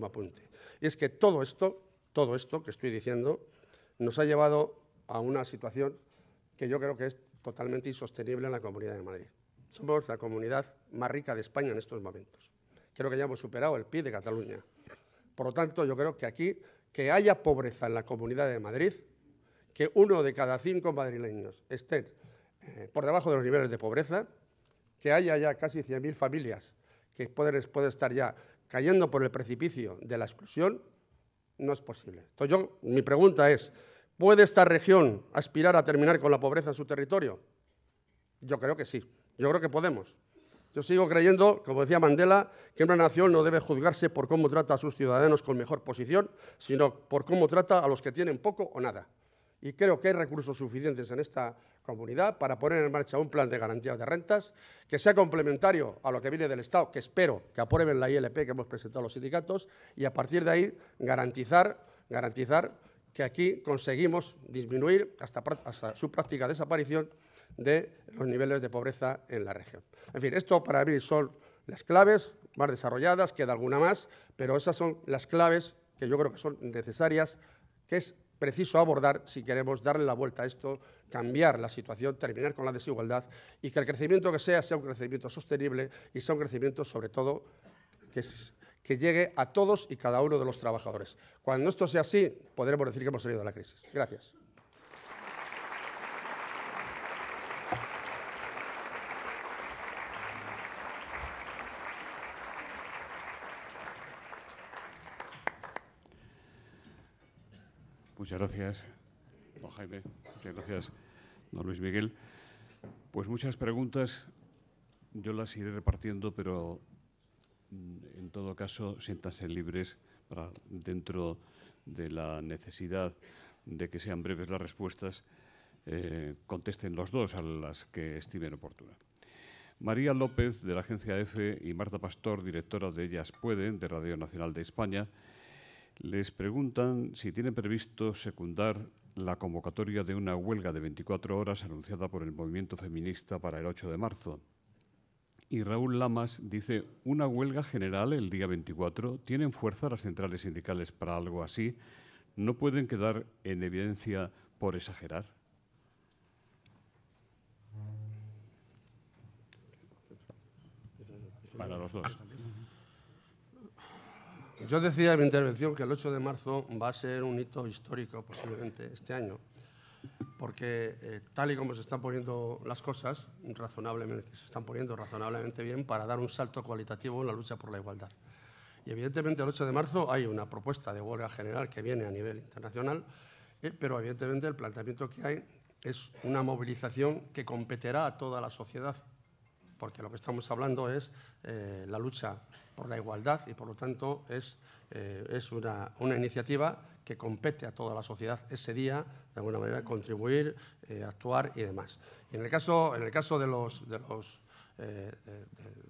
apunte. Y es que todo esto que estoy diciendo nos ha llevado a una situación que yo creo que es totalmente insostenible en la Comunidad de Madrid. Somos la comunidad más rica de España en estos momentos. Creo que ya hemos superado el PIB de Cataluña. Por lo tanto, yo creo que aquí, que haya pobreza en la Comunidad de Madrid, que 1 de cada 5 madrileños estén por debajo de los niveles de pobreza, que haya ya casi 100.000 familias que pueden estar ya cayendo por el precipicio de la exclusión, no es posible. Entonces, mi pregunta es: ¿puede esta región aspirar a terminar con la pobreza en su territorio? Yo creo que sí, yo creo que podemos. Yo sigo creyendo, como decía Mandela, que una nación no debe juzgarse por cómo trata a sus ciudadanos con mejor posición, sino por cómo trata a los que tienen poco o nada. Y creo que hay recursos suficientes en esta comunidad para poner en marcha un plan de garantías de rentas que sea complementario a lo que viene del Estado, que espero que aprueben la ILP que hemos presentado los sindicatos, y a partir de ahí garantizar que aquí conseguimos disminuir hasta su práctica desaparición de los niveles de pobreza en la región. En fin, esto para mí son las claves más desarrolladas, queda alguna más, pero esas son las claves que yo creo que son necesarias, que es preciso abordar si queremos darle la vuelta a esto, cambiar la situación, terminar con la desigualdad y que el crecimiento que sea un crecimiento sostenible y sea un crecimiento, sobre todo, que llegue a todos y cada uno de los trabajadores. Cuando esto sea así, podremos decir que hemos salido de la crisis. Gracias. Muchas gracias, don Jaime. Muchas gracias, don Luis Miguel. Pues muchas preguntas, yo las iré repartiendo, pero en todo caso, siéntanse libres para, dentro de la necesidad de que sean breves las respuestas, contesten los dos a las que estimen oportunas. María López, de la agencia EFE, y Marta Pastor, directora de Ellas Pueden, de Radio Nacional de España, les preguntan si tienen previsto secundar la convocatoria de una huelga de 24 horas anunciada por el movimiento feminista para el 8 de marzo. Y Raúl Lamas dice: ¿una huelga general el día 24? ¿Tienen fuerza las centrales sindicales para algo así? ¿No pueden quedar en evidencia por exagerar? Para los dos. Yo decía en mi intervención que el 8 de marzo va a ser un hito histórico posiblemente este año, porque tal y como se están poniendo las cosas, se están poniendo razonablemente bien para dar un salto cualitativo en la lucha por la igualdad. Y evidentemente el 8 de marzo hay una propuesta de huelga general que viene a nivel internacional, pero evidentemente el planteamiento que hay es una movilización que competirá a toda la sociedad, porque lo que estamos hablando es la lucha por la igualdad y, por lo tanto, es una iniciativa que compete a toda la sociedad ese día, de alguna manera, contribuir, actuar y demás. Y en el caso de los de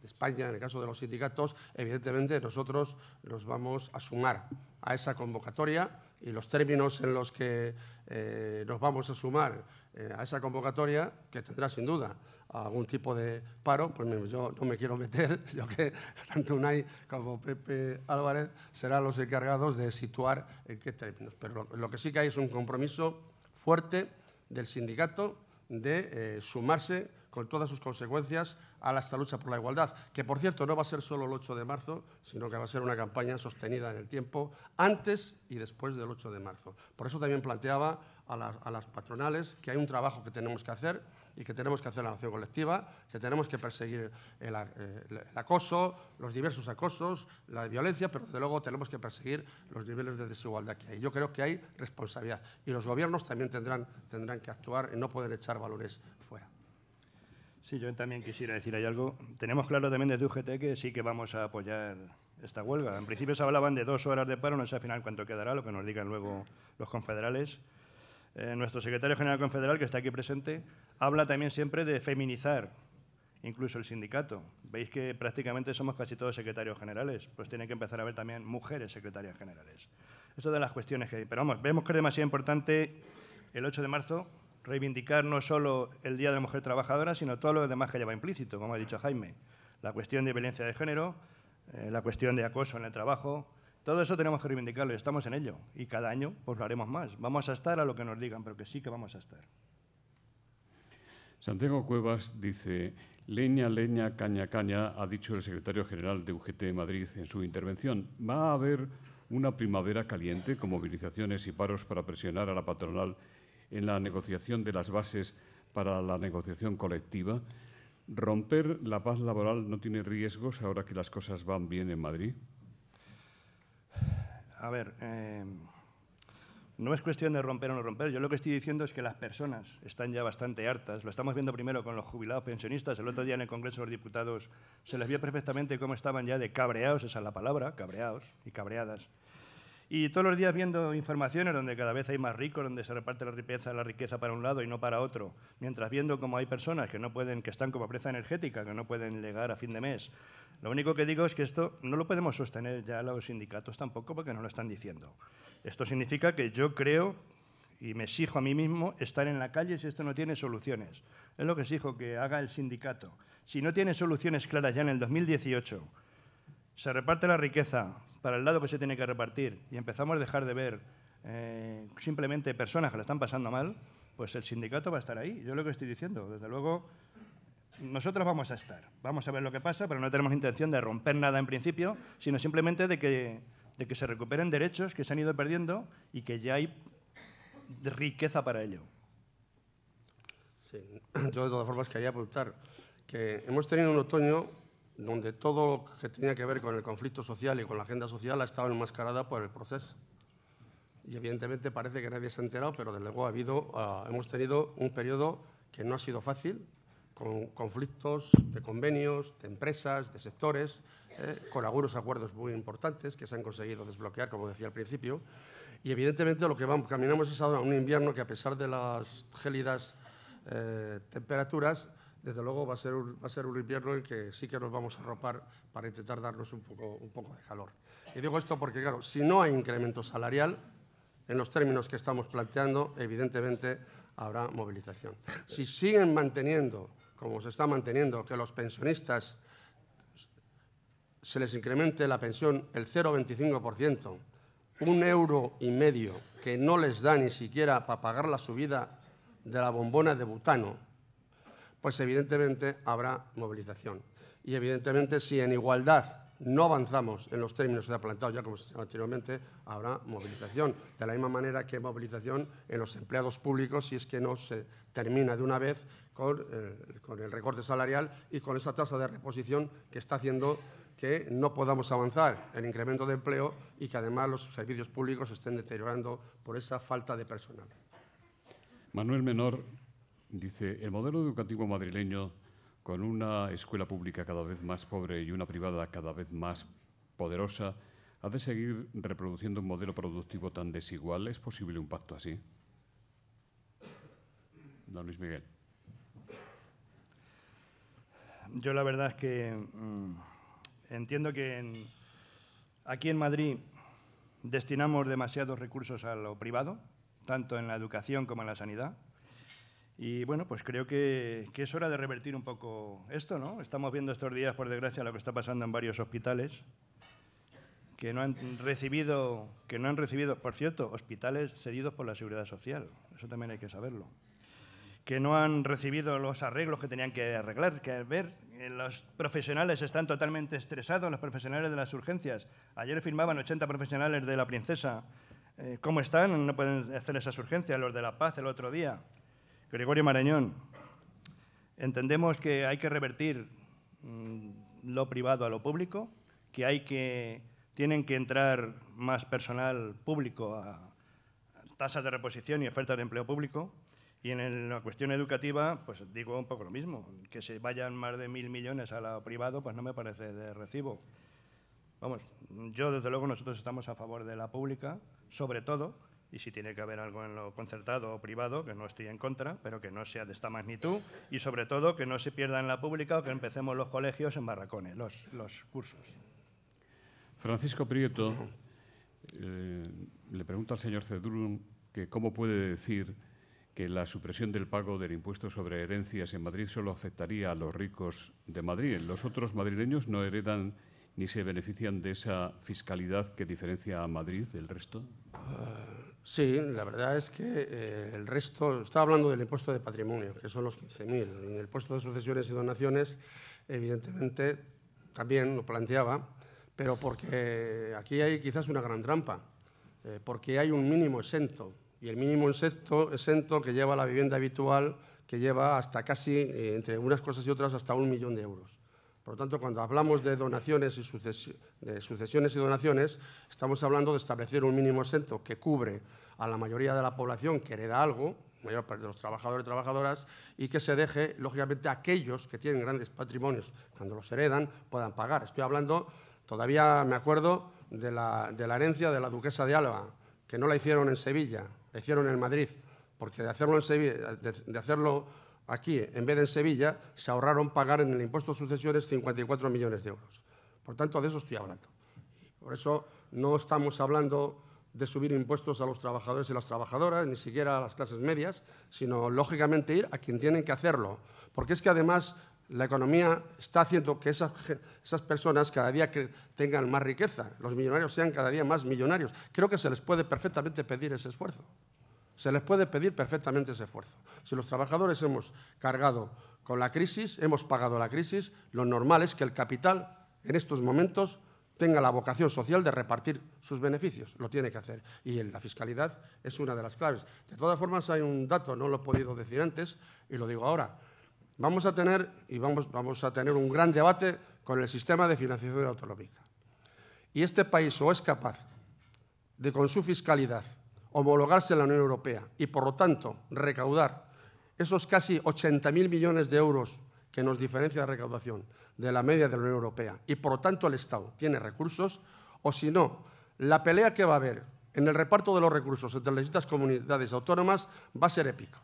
España, en el caso de los sindicatos, evidentemente nosotros nos vamos a sumar a esa convocatoria y los términos en los que nos vamos a sumar a esa convocatoria, que tendrá sin duda algún tipo de paro, pues yo no me quiero meter, yo que tanto Unai como Pepe Álvarez serán los encargados de situar en qué términos. Pero lo que sí que hay es un compromiso fuerte del sindicato de sumarse con todas sus consecuencias a esta lucha por la igualdad, que por cierto no va a ser solo el 8 de marzo, sino que va a ser una campaña sostenida en el tiempo, antes y después del 8 de marzo. Por eso también planteaba a las patronales que hay un trabajo que tenemos que hacer y que tenemos que hacer la acción colectiva, que tenemos que perseguir el acoso, los diversos acosos, la violencia, pero desde luego tenemos que perseguir los niveles de desigualdad que hay. Yo creo que hay responsabilidad y los gobiernos también tendrán que actuar y no poder echar balones fuera. Sí, yo también quisiera decir ahí algo. Tenemos claro también desde UGT que sí que vamos a apoyar esta huelga. En principio se hablaban de 2 horas de paro, no sé al final cuánto quedará, lo que nos digan luego los confederales. Nuestro secretario general confederal, que está aquí presente, habla también siempre de feminizar incluso el sindicato. Veis que prácticamente somos casi todos secretarios generales, pues tiene que empezar a haber también mujeres secretarias generales. Eso de las cuestiones que hay. Pero vamos, vemos que es demasiado importante el 8 de marzo reivindicar no solo el Día de la Mujer Trabajadora, sino todo lo demás que lleva implícito, como ha dicho Jaime. La cuestión de violencia de género, la cuestión de acoso en el trabajo. Todo eso tenemos que reivindicarlo y estamos en ello. Y cada año pues lo haremos más. Vamos a estar a lo que nos digan, pero que sí que vamos a estar. Santiago Cuevas dice: leña, leña, caña, caña, ha dicho el secretario general de UGT Madrid en su intervención. ¿Va a haber una primavera caliente con movilizaciones y paros para presionar a la patronal en la negociación de las bases para la negociación colectiva? ¿Romper la paz laboral no tiene riesgos ahora que las cosas van bien en Madrid? A ver, no es cuestión de romper o no romper. Yo lo que estoy diciendo es que las personas están ya bastante hartas. Lo estamos viendo primero con los jubilados pensionistas. El otro día en el Congreso de los Diputados se les vio perfectamente cómo estaban ya de cabreados, esa es la palabra, cabreados y cabreadas. Y todos los días viendo informaciones donde cada vez hay más ricos, donde se reparte la riqueza para un lado y no para otro, mientras viendo cómo hay personas que no pueden, que están como pobreza energética, que no pueden llegar a fin de mes. Lo único que digo es que esto no lo podemos sostener ya los sindicatos tampoco, porque nos lo están diciendo. Esto significa que yo creo y me exijo a mí mismo estar en la calle si esto no tiene soluciones. Es lo que exijo que haga el sindicato. Si no tiene soluciones claras ya en el 2018, se reparte la riqueza para el lado que se tiene que repartir y empezamos a dejar de ver simplemente personas que lo están pasando mal, pues el sindicato va a estar ahí. Yo lo que estoy diciendo, desde luego, nosotros vamos a estar. Vamos a ver lo que pasa, pero no tenemos intención de romper nada en principio, sino simplemente de que se recuperen derechos que se han ido perdiendo y que ya hay riqueza para ello. Sí. Yo de todas formas quería apuntar que hemos tenido un otoño donde todo lo que tenía que ver con el conflicto social y con la agenda social ha estado enmascarada por el proceso. Y evidentemente parece que nadie se ha enterado, pero desde luego hemos tenido un periodo que no ha sido fácil, con conflictos de convenios, de empresas, de sectores, con algunos acuerdos muy importantes que se han conseguido desbloquear, como decía al principio. Y evidentemente lo que caminamos es a un invierno que, a pesar de las gélidas temperaturas, desde luego va a ser un invierno en que sí que nos vamos a arropar para intentar darnos un poco de calor. Y digo esto porque, claro, si no hay incremento salarial, en los términos que estamos planteando, evidentemente habrá movilización. Si siguen manteniendo, como se está manteniendo, que los pensionistas se les incremente la pensión el 0,25%, 1,5 € que no les da ni siquiera para pagar la subida de la bombona de butano, pues evidentemente habrá movilización. Y evidentemente, si en igualdad no avanzamos en los términos que se ha planteado ya, como se ha anteriormente, habrá movilización. De la misma manera que movilización en los empleados públicos, si es que no se termina de una vez con el recorte salarial y con esa tasa de reposición que está haciendo que no podamos avanzar en incremento de empleo y que además los servicios públicos se estén deteriorando por esa falta de personal. Manuel Menor dice: el modelo educativo madrileño, con una escuela pública cada vez más pobre y una privada cada vez más poderosa, ¿ha de seguir reproduciendo un modelo productivo tan desigual? ¿Es posible un pacto así? Don Luis Miguel. yo la verdad es que entiendo que aquí en Madrid destinamos demasiados recursos a lo privado, tanto en la educación como en la sanidad. Y bueno, pues creo que es hora de revertir un poco esto, ¿no? Estamos viendo estos días, por desgracia, lo que está pasando en varios hospitales que no han recibido, por cierto, hospitales cedidos por la Seguridad Social. Eso también hay que saberlo. Que no han recibido los arreglos que tenían que arreglar, que ver. Los profesionales están totalmente estresados, los profesionales de las urgencias. Ayer firmaban 80 profesionales de la Princesa. ¿Cómo están? No pueden hacer esas urgencias. Los de La Paz el otro día. Gregorio Marañón, entendemos que hay que revertir lo privado a lo público, que tienen que entrar más personal público a tasas de reposición y ofertas de empleo público. Y en la cuestión educativa, pues digo un poco lo mismo. Que se vayan más de 1.000 millones a lo privado, pues no me parece de recibo. Vamos, yo desde luego nosotros estamos a favor de la pública, sobre todo, y si tiene que haber algo en lo concertado o privado, que no estoy en contra, pero que no sea de esta magnitud, y sobre todo que no se pierda en la pública o que empecemos los colegios en barracones, los cursos. Francisco Prieto le pregunta al señor Cedrún que cómo puede decir que la supresión del pago del impuesto sobre herencias en Madrid solo afectaría a los ricos de Madrid. ¿Los otros madrileños no heredan ni se benefician de esa fiscalidad que diferencia a Madrid del resto? Sí, la verdad es que el resto, estaba hablando del impuesto de patrimonio, que son los 15.000. En el impuesto de sucesiones y donaciones, evidentemente, también lo planteaba, pero porque aquí hay quizás una gran trampa, porque hay un mínimo exento, y el mínimo exento que lleva la vivienda habitual, que lleva hasta casi, entre unas cosas y otras, hasta 1 millón de euros. Por lo tanto, cuando hablamos de donaciones y sucesiones y donaciones, estamos hablando de establecer un mínimo exento que cubre a la mayoría de la población que hereda algo, mayor parte de los trabajadores y trabajadoras, y que se deje, lógicamente, a aquellos que tienen grandes patrimonios, cuando los heredan, puedan pagar. Estoy hablando, todavía me acuerdo, de la herencia de la duquesa de Alba, que no la hicieron en Sevilla, la hicieron en Madrid, porque de hacerlo en Sevilla, de hacerlo aquí, en vez de en Sevilla, se ahorraron pagar en el impuesto de sucesiones 54 millones de euros. Por tanto, de eso estoy hablando. Y por eso no estamos hablando de subir impuestos a los trabajadores y las trabajadoras, ni siquiera a las clases medias, sino, lógicamente, ir a quien tienen que hacerlo. Porque es que, además, la economía está haciendo que esas personas cada día que tengan más riqueza, los millonarios sean cada día más millonarios. Creo que se les puede perfectamente pedir ese esfuerzo. Se les puede pedir perfectamente ese esfuerzo. Si los trabajadores hemos cargado con la crisis, hemos pagado la crisis, lo normal es que el capital en estos momentos tenga la vocación social de repartir sus beneficios. Lo tiene que hacer. Y la fiscalidad es una de las claves. De todas formas, hay un dato, no lo he podido decir antes y lo digo ahora. Vamos a tener un gran debate con el sistema de financiación autonómica. Y este país o es capaz de, con su fiscalidad, homologarse en la Unión Europea y, por lo tanto, recaudar esos casi 80.000 millones de euros que nos diferencia la recaudación de la media de la Unión Europea y, por lo tanto, el Estado tiene recursos, o si no, la pelea que va a haber en el reparto de los recursos entre las distintas comunidades autónomas va a ser épica.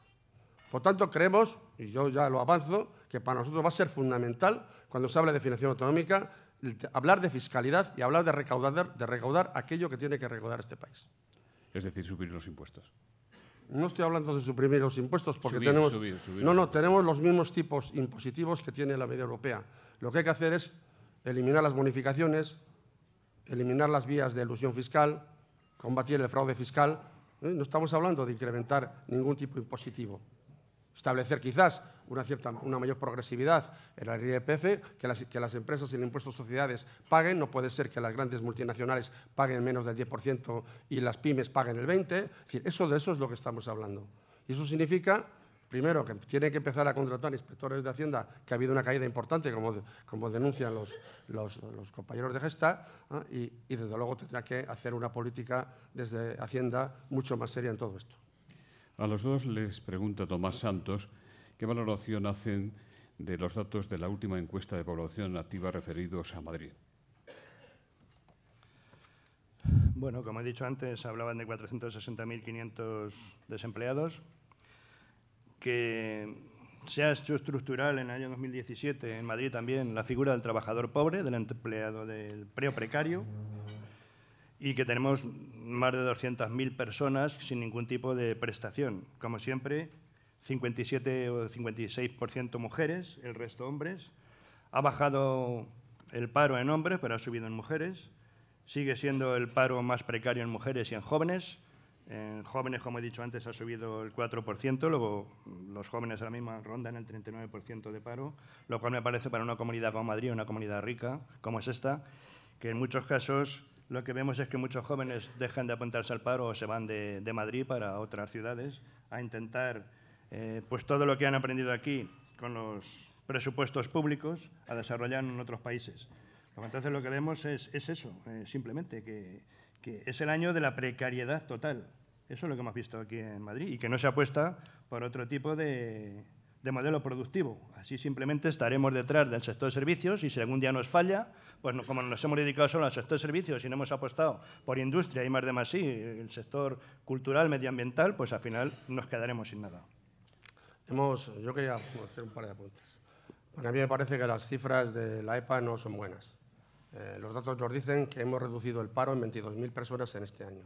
Por tanto, creemos, y yo ya lo avanzo, que para nosotros va a ser fundamental, cuando se hable de financiación autonómica, hablar de fiscalidad y hablar de recaudar aquello que tiene que recaudar este país. Es decir, subir los impuestos. No estoy hablando de suprimir los impuestos porque subir. tenemos los mismos tipos impositivos que tiene la media europea. Lo que hay que hacer es eliminar las bonificaciones, eliminar las vías de elusión fiscal, combatir el fraude fiscal. No estamos hablando de incrementar ningún tipo impositivo. Establecer quizás una mayor progresividad en la IRPF, que las empresas y el impuesto de sociedades paguen. No puede ser que las grandes multinacionales paguen menos del 10% y las pymes paguen el 20%. Es decir, de eso es lo que estamos hablando. Y eso significa, primero, que tiene que empezar a contratar inspectores de Hacienda, que ha habido una caída importante, como denuncian los compañeros de Gesta, y desde luego tendrá que hacer una política desde Hacienda mucho más seria en todo esto. A los dos les pregunta Tomás Santos qué valoración hacen de los datos de la última encuesta de población activa referidos a Madrid. Bueno, como he dicho antes, hablaban de 460.500 desempleados, que se ha hecho estructural en el año 2017 en Madrid también la figura del trabajador pobre, del empleado del empleo precario, y que tenemos más de 200.000 personas sin ningún tipo de prestación. Como siempre, 57 o 56% mujeres, el resto hombres. Ha bajado el paro en hombres, pero ha subido en mujeres. Sigue siendo el paro más precario en mujeres y en jóvenes. En jóvenes, como he dicho antes, ha subido el 4%, luego los jóvenes ahora mismo rondan el 39% de paro, lo cual me parece para una comunidad como Madrid, una comunidad rica como es esta, que en muchos casos lo que vemos es que muchos jóvenes dejan de apuntarse al paro o se van de Madrid para otras ciudades a intentar pues todo lo que han aprendido aquí con los presupuestos públicos a desarrollar en otros países. Entonces lo que vemos es eso, simplemente, que es el año de la precariedad total. Eso es lo que hemos visto aquí en Madrid y que no se apuesta por otro tipo de modelo productivo. Así simplemente estaremos detrás del sector de servicios y si algún día nos falla, pues no, como nos hemos dedicado solo al sector de servicios y no hemos apostado por industria y más de más, el sector cultural, medioambiental, pues al final nos quedaremos sin nada. Yo quería hacer un par de apuntes. Porque a mí me parece que las cifras de la EPA no son buenas. Los datos nos dicen que hemos reducido el paro en 22.000 personas en este año.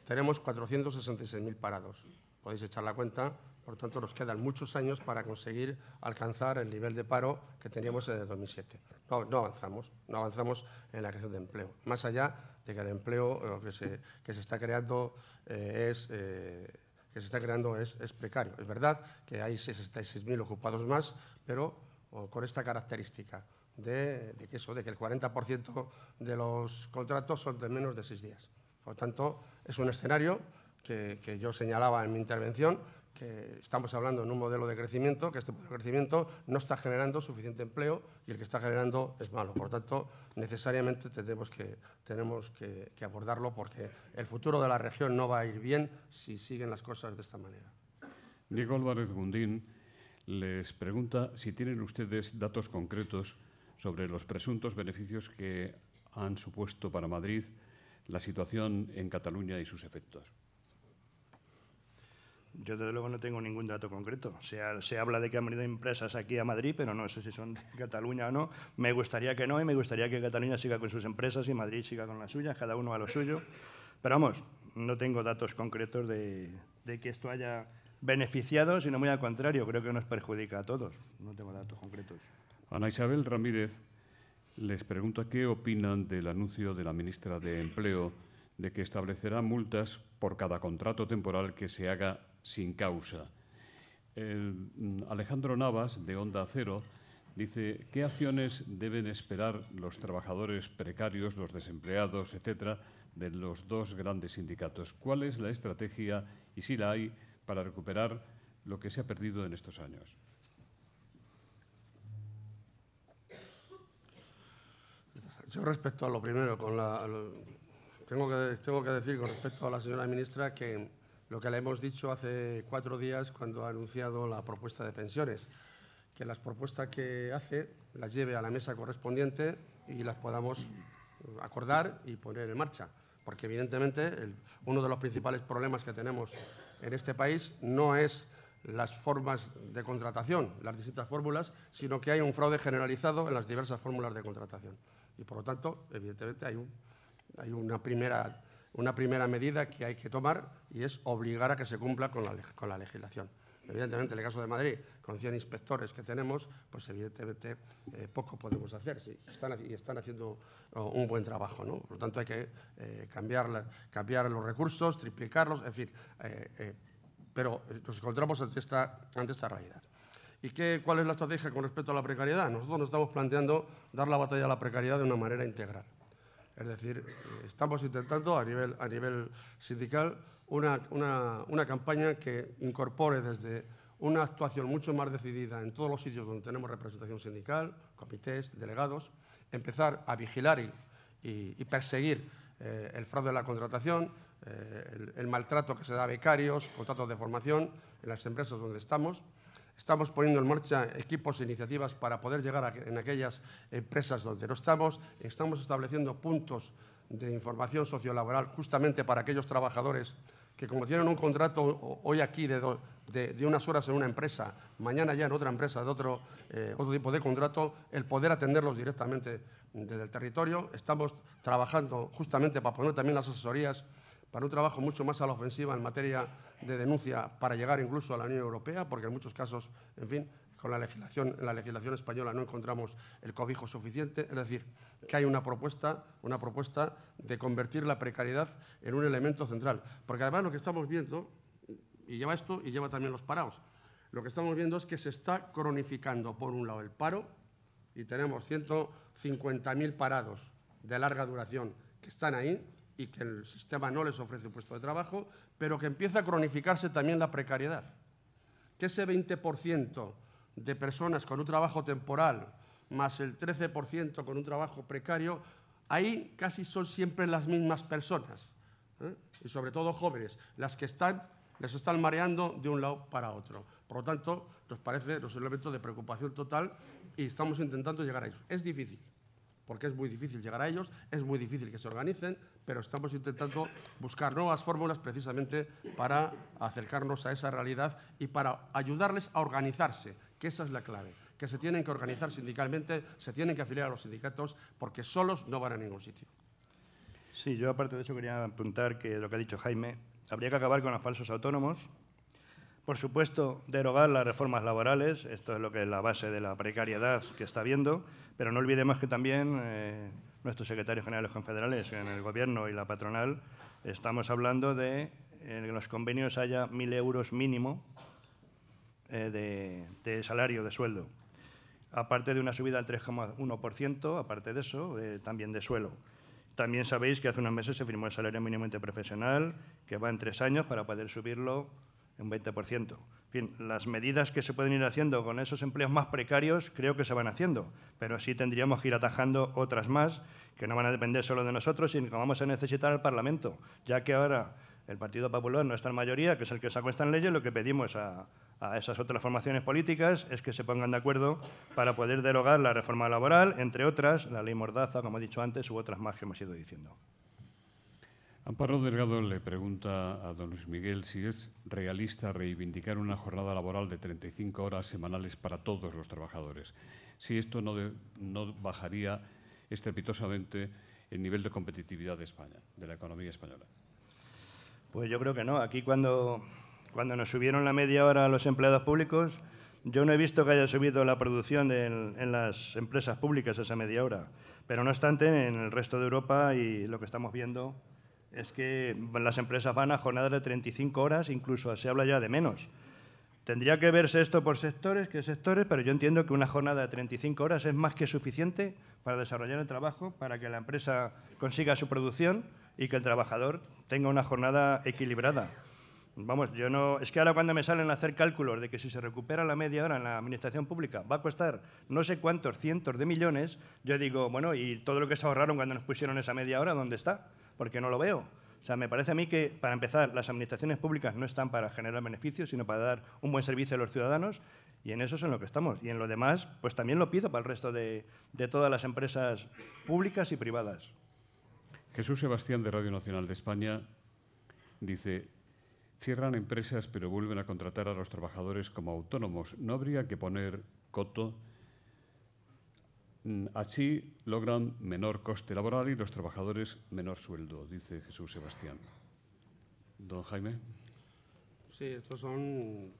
Tenemos 466.000 parados. Podéis echar la cuenta, por tanto, nos quedan muchos años para conseguir alcanzar el nivel de paro que teníamos en el 2007. No avanzamos en la creación de empleo. Más allá de que el empleo que se está creando es precario. Es verdad que hay 66.000 ocupados más, pero con esta característica de que el 40% de los contratos son de menos de 6 días. Por lo tanto, es un escenario que yo señalaba en mi intervención, que estamos hablando en un modelo de crecimiento, que este modelo de crecimiento no está generando suficiente empleo y el que está generando es malo. Por tanto, necesariamente tenemos que abordarlo porque el futuro de la región no va a ir bien si siguen las cosas de esta manera. Diego Álvarez Gundín les pregunta si tienen ustedes datos concretos sobre los presuntos beneficios que han supuesto para Madrid la situación en Cataluña y sus efectos. Yo, desde luego, no tengo ningún dato concreto. Se habla de que han venido empresas aquí a Madrid, pero no sé si son de Cataluña o no. Me gustaría que no, y me gustaría que Cataluña siga con sus empresas y Madrid siga con las suyas, cada uno a lo suyo. Pero vamos, no tengo datos concretos de que esto haya beneficiado, sino muy al contrario, creo que nos perjudica a todos. No tengo datos concretos. Ana Isabel Ramírez les pregunta qué opinan del anuncio de la ministra de Empleo de que establecerá multas por cada contrato temporal que se haga sin causa. Alejandro Navas, de Onda Cero, dice ¿qué acciones deben esperar los trabajadores precarios, los desempleados, etcétera, de los dos grandes sindicatos? ¿Cuál es la estrategia, y si la hay, para recuperar lo que se ha perdido en estos años? Yo, respecto a lo primero, tengo que decir con respecto a la señora ministra que lo que le hemos dicho hace 4 días cuando ha anunciado la propuesta de pensiones, que las propuestas que hace las lleve a la mesa correspondiente y las podamos acordar y poner en marcha. Porque, evidentemente, uno de los principales problemas que tenemos en este país no es las formas de contratación, las distintas fórmulas, sino que hay un fraude generalizado en las diversas fórmulas de contratación. Y, por lo tanto, evidentemente, hay una primera medida que hay que tomar y es obligar a que se cumpla con la legislación. Evidentemente, en el caso de Madrid, con 100 inspectores que tenemos, pues evidentemente poco podemos hacer. Sí, están haciendo un buen trabajo, ¿no? Por lo tanto, hay que cambiar los recursos, triplicarlos, en fin. Pero nos encontramos ante esta realidad. ¿Y cuál es la estrategia con respecto a la precariedad? Nosotros nos estamos planteando dar la batalla a la precariedad de una manera integral. Es decir, estamos intentando a nivel sindical una campaña que incorpore desde una actuación mucho más decidida en todos los sitios donde tenemos representación sindical, comités, delegados, empezar a vigilar y perseguir el fraude en la contratación, el maltrato que se da a becarios, contratos de formación en las empresas donde estamos. Estamos poniendo en marcha equipos e iniciativas para poder llegar en aquellas empresas donde no estamos. Estamos estableciendo puntos de información sociolaboral justamente para aquellos trabajadores que como tienen un contrato hoy aquí de unas horas en una empresa, mañana ya en otra empresa de otro tipo de contrato, el poder atenderlos directamente desde el territorio. Estamos trabajando justamente para poner también las asesorías para un trabajo mucho más a la ofensiva en materia de denuncia para llegar incluso a la Unión Europea, porque en muchos casos, en fin, con en la legislación española no encontramos el cobijo suficiente. Es decir, que hay una propuesta de convertir la precariedad en un elemento central. Porque además lo que estamos viendo, y lleva esto y lleva también los parados, lo que estamos viendo es que se está cronificando, por un lado, el paro, y tenemos 150.000 parados de larga duración que están ahí y que el sistema no les ofrece un puesto de trabajo, pero que empieza a cronificarse también la precariedad. Que ese 20% de personas con un trabajo temporal, más el 13% con un trabajo precario, ahí casi son siempre las mismas personas, y sobre todo jóvenes, las que les están mareando de un lado para otro. Por lo tanto, nos parece un elemento de preocupación total y estamos intentando llegar a ellos. Es difícil, porque es muy difícil llegar a ellos, es muy difícil que se organicen, pero estamos intentando buscar nuevas fórmulas precisamente para acercarnos a esa realidad y para ayudarles a organizarse, que esa es la clave, que se tienen que organizar sindicalmente, se tienen que afiliar a los sindicatos, porque solos no van a ningún sitio. Sí, yo aparte de eso quería apuntar que lo que ha dicho Jaime, habría que acabar con los falsos autónomos. Por supuesto, derogar las reformas laborales, esto es lo que es la base de la precariedad que está habiendo, pero no olvidemos que también nuestros secretarios generales confederales en el Gobierno y la patronal estamos hablando de que en los convenios haya 1.000 euros mínimo de salario, de sueldo, aparte de una subida al 3,1%, aparte de eso, también de suelo. También sabéis que hace unos meses se firmó el salario mínimo interprofesional, que va en 3 años para poder subirlo un 20%. En fin, las medidas que se pueden ir haciendo con esos empleos más precarios creo que se van haciendo, pero sí tendríamos que ir atajando otras más que no van a depender solo de nosotros, sino que vamos a necesitar al Parlamento, ya que ahora el Partido Popular no está en mayoría, que es el que sacó estas leyes. Lo que pedimos a esas otras formaciones políticas es que se pongan de acuerdo para poder derogar la reforma laboral, entre otras, la ley Mordaza, como he dicho antes, u otras más que hemos ido diciendo. Amparo Delgado le pregunta a don Luis Miguel si es realista reivindicar una jornada laboral de 35 horas semanales para todos los trabajadores, si esto no bajaría estrepitosamente el nivel de competitividad de España, de la economía española. Pues yo creo que no. Aquí cuando nos subieron la media hora a los empleados públicos, yo no he visto que haya subido la producción en las empresas públicas esa media hora. Pero no obstante, en el resto de Europa y lo que estamos viendo es que las empresas van a jornadas de 35 horas, incluso se habla ya de menos. Tendría que verse esto por sectores, pero yo entiendo que una jornada de 35 horas es más que suficiente para desarrollar el trabajo, para que la empresa consiga su producción y que el trabajador tenga una jornada equilibrada. Vamos, es que ahora cuando me salen a hacer cálculos de que si se recupera la media hora en la administración pública va a costar no sé cuántos cientos de millones, yo digo, bueno, ¿y todo lo que se ahorraron cuando nos pusieron esa media hora, dónde está? Porque no lo veo. O sea, me parece a mí que, para empezar, las administraciones públicas no están para generar beneficios, sino para dar un buen servicio a los ciudadanos, y en eso es en lo que estamos. Y en lo demás, pues también lo pido para el resto de todas las empresas públicas y privadas. Jesús Sebastián, de Radio Nacional de España, dice: cierran empresas pero vuelven a contratar a los trabajadores como autónomos. ¿No habría que poner coto? Así logran menor coste laboral y los trabajadores menor sueldo, dice Jesús Sebastián. Don Jaime. Sí, estos son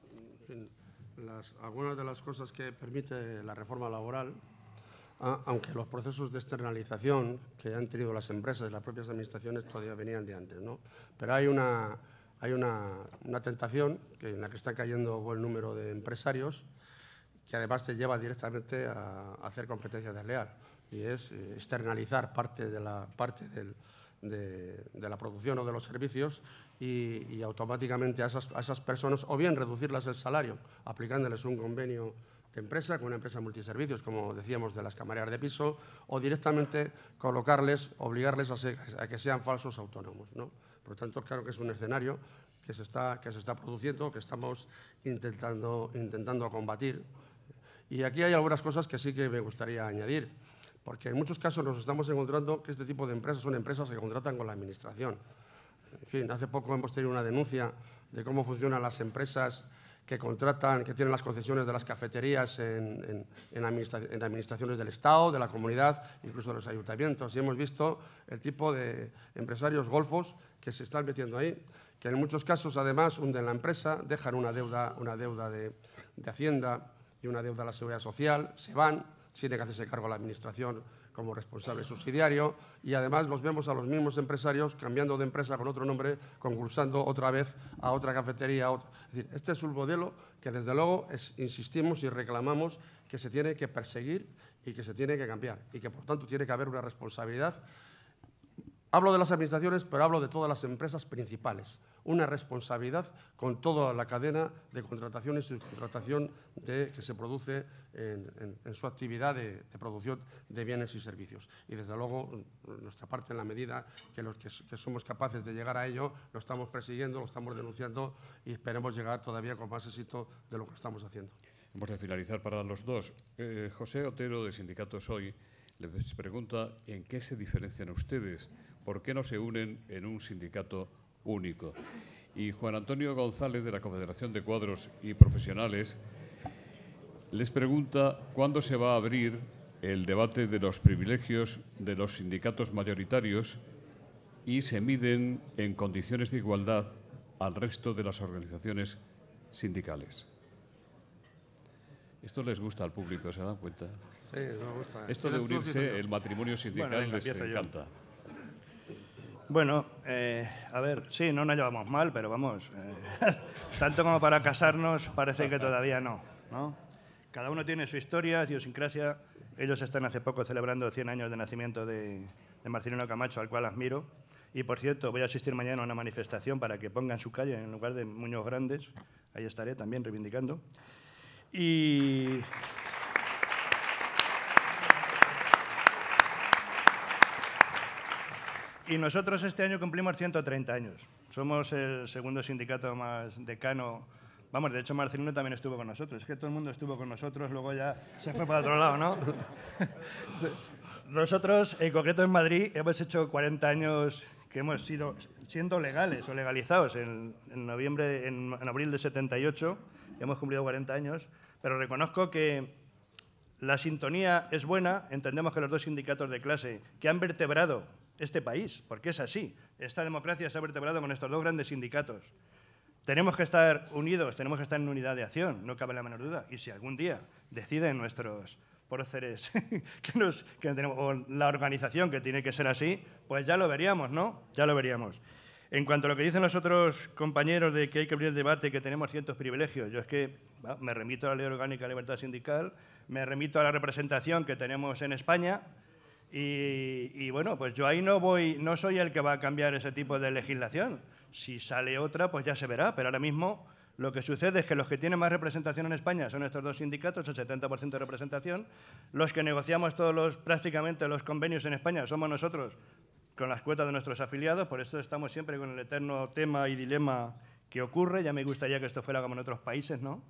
algunas de las cosas que permite la reforma laboral, aunque los procesos de externalización que han tenido las empresas y las propias administraciones todavía venían de antes, ¿no? Pero hay una tentación en la que está cayendo buen número de empresarios, que además te lleva directamente a hacer competencia desleal, y es externalizar parte de la producción o de los servicios y automáticamente a esas personas o bien reducirles el salario aplicándoles un convenio de empresa con una empresa multiservicios, como decíamos, de las camareras de piso, o directamente obligarles a que sean falsos autónomos, ¿no? Por lo tanto, claro que es un escenario que se está produciendo, que estamos intentando combatir. Y aquí hay algunas cosas que sí que me gustaría añadir, porque en muchos casos nos estamos encontrando que este tipo de empresas son empresas que contratan con la administración. En fin, hace poco hemos tenido una denuncia de cómo funcionan las empresas que contratan, que tienen las concesiones de las cafeterías en administraciones del Estado, de la comunidad, incluso de los ayuntamientos. Y hemos visto el tipo de empresarios golfos que se están metiendo ahí, que en muchos casos, además, hunden la empresa, dejan una deuda de Hacienda y una deuda a la Seguridad Social, se van, tiene que hacerse cargo la Administración como responsable subsidiario, y además los vemos a los mismos empresarios cambiando de empresa con otro nombre, concursando otra vez a otra cafetería. Es decir, este es un modelo que desde luego insistimos y reclamamos que se tiene que perseguir y que se tiene que cambiar, y que por tanto tiene que haber una responsabilidad. Hablo de las administraciones, pero hablo de todas las empresas principales. Una responsabilidad con toda la cadena de contratación y subcontratación que se produce en su actividad de producción de bienes y servicios. Y, desde luego, nuestra parte, en la medida que los que somos capaces de llegar a ello, lo estamos persiguiendo, lo estamos denunciando y esperemos llegar todavía con más éxito de lo que estamos haciendo. Hemos de finalizar para los dos. José Otero, de Sindicatos Hoy, les pregunta en qué se diferencian ustedes. ¿Por qué no se unen en un sindicato único? Y Juan Antonio González, de la Confederación de Cuadros y Profesionales, les pregunta cuándo se va a abrir el debate de los privilegios de los sindicatos mayoritarios y se miden en condiciones de igualdad al resto de las organizaciones sindicales. Esto les gusta al público, ¿se dan cuenta? Sí, nos gusta. Esto de unirse, el matrimonio sindical, les encanta. Bueno, a ver, sí, no nos llevamos mal, pero vamos, tanto como para casarnos parece que todavía no. Cada uno tiene su historia, su idiosincrasia. Ellos están hace poco celebrando 100 años de nacimiento de Marcelino Camacho, al cual admiro. Y, por cierto, voy a asistir mañana a una manifestación para que pongan su calle en lugar de Muñoz Grandes. Ahí estaré también reivindicando. Y nosotros este año cumplimos 130 años. Somos el segundo sindicato más decano. Vamos, de hecho, Marcelino también estuvo con nosotros. Es que todo el mundo estuvo con nosotros, luego ya se fue para otro lado, ¿no? Nosotros, en concreto en Madrid, hemos hecho 40 años que hemos sido siendo legales o legalizados. En abril de 78 hemos cumplido 40 años, pero reconozco que la sintonía es buena. Entendemos que los dos sindicatos de clase que han vertebrado este país, porque es así, esta democracia se ha vertebrado con estos dos grandes sindicatos. Tenemos que estar unidos, tenemos que estar en unidad de acción, no cabe la menor duda. Y si algún día deciden nuestros próceres que tenemos, o la organización que tiene que ser así, pues ya lo veríamos, ¿no? Ya lo veríamos. En cuanto a lo que dicen los otros compañeros de que hay que abrir el debate, que tenemos ciertos privilegios, yo es que me remito a la Ley Orgánica de Libertad Sindical, me remito a la representación que tenemos en España. Y bueno, pues yo ahí no soy el que va a cambiar ese tipo de legislación. Si sale otra, pues ya se verá. Pero ahora mismo lo que sucede es que los que tienen más representación en España son estos dos sindicatos, el 70% de representación. Los que negociamos prácticamente los convenios en España somos nosotros, con las cuotas de nuestros afiliados. Por eso estamos siempre con el eterno tema y dilema que ocurre. Ya me gustaría que esto fuera como en otros países, ¿no?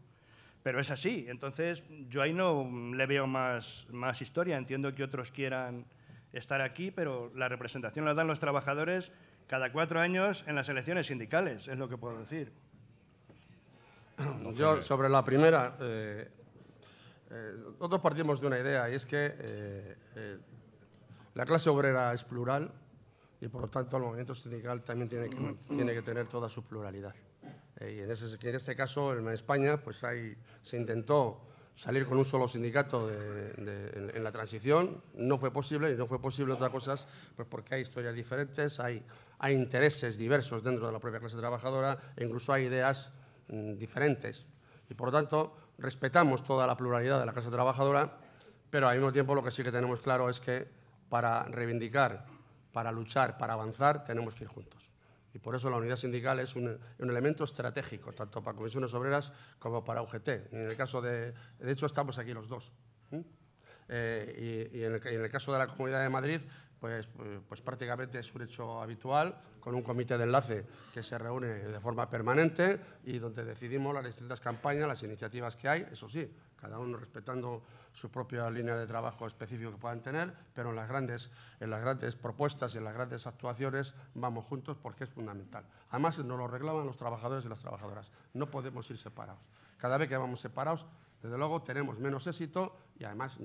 Pero es así. Entonces, yo ahí no le veo más historia. Entiendo que otros quieran estar aquí, pero la representación la dan los trabajadores cada 4 años en las elecciones sindicales, es lo que puedo decir. Yo, sobre la primera, nosotros partimos de una idea, y es que la clase obrera es plural y, por lo tanto, el movimiento sindical también tiene que tener toda su pluralidad. Y en este caso, en España, pues se intentó salir con un solo sindicato en la transición. No fue posible, y no fue posible otras cosas, pues porque hay historias diferentes, hay intereses diversos dentro de la propia clase trabajadora e incluso hay ideas diferentes. Y, por lo tanto, respetamos toda la pluralidad de la clase trabajadora, pero al mismo tiempo lo que sí que tenemos claro es que para reivindicar, para luchar, para avanzar, tenemos que ir juntos. Y por eso la unidad sindical es un elemento estratégico, tanto para comisiones obreras como para UGT. Y en el caso de hecho, estamos aquí los dos. Y en el caso de la Comunidad de Madrid, pues prácticamente es un hecho habitual, con un comité de enlace que se reúne de forma permanente y donde decidimos las distintas campañas, las iniciativas que hay. Eso sí, cada uno respetando su propia línea de trabajo específico que puedan tener, pero en las grandes propuestas y en las grandes actuaciones vamos juntos porque es fundamental. Además, nos lo reclaman los trabajadores y las trabajadoras. No podemos ir separados. Cada vez que vamos separados, desde luego tenemos menos éxito y además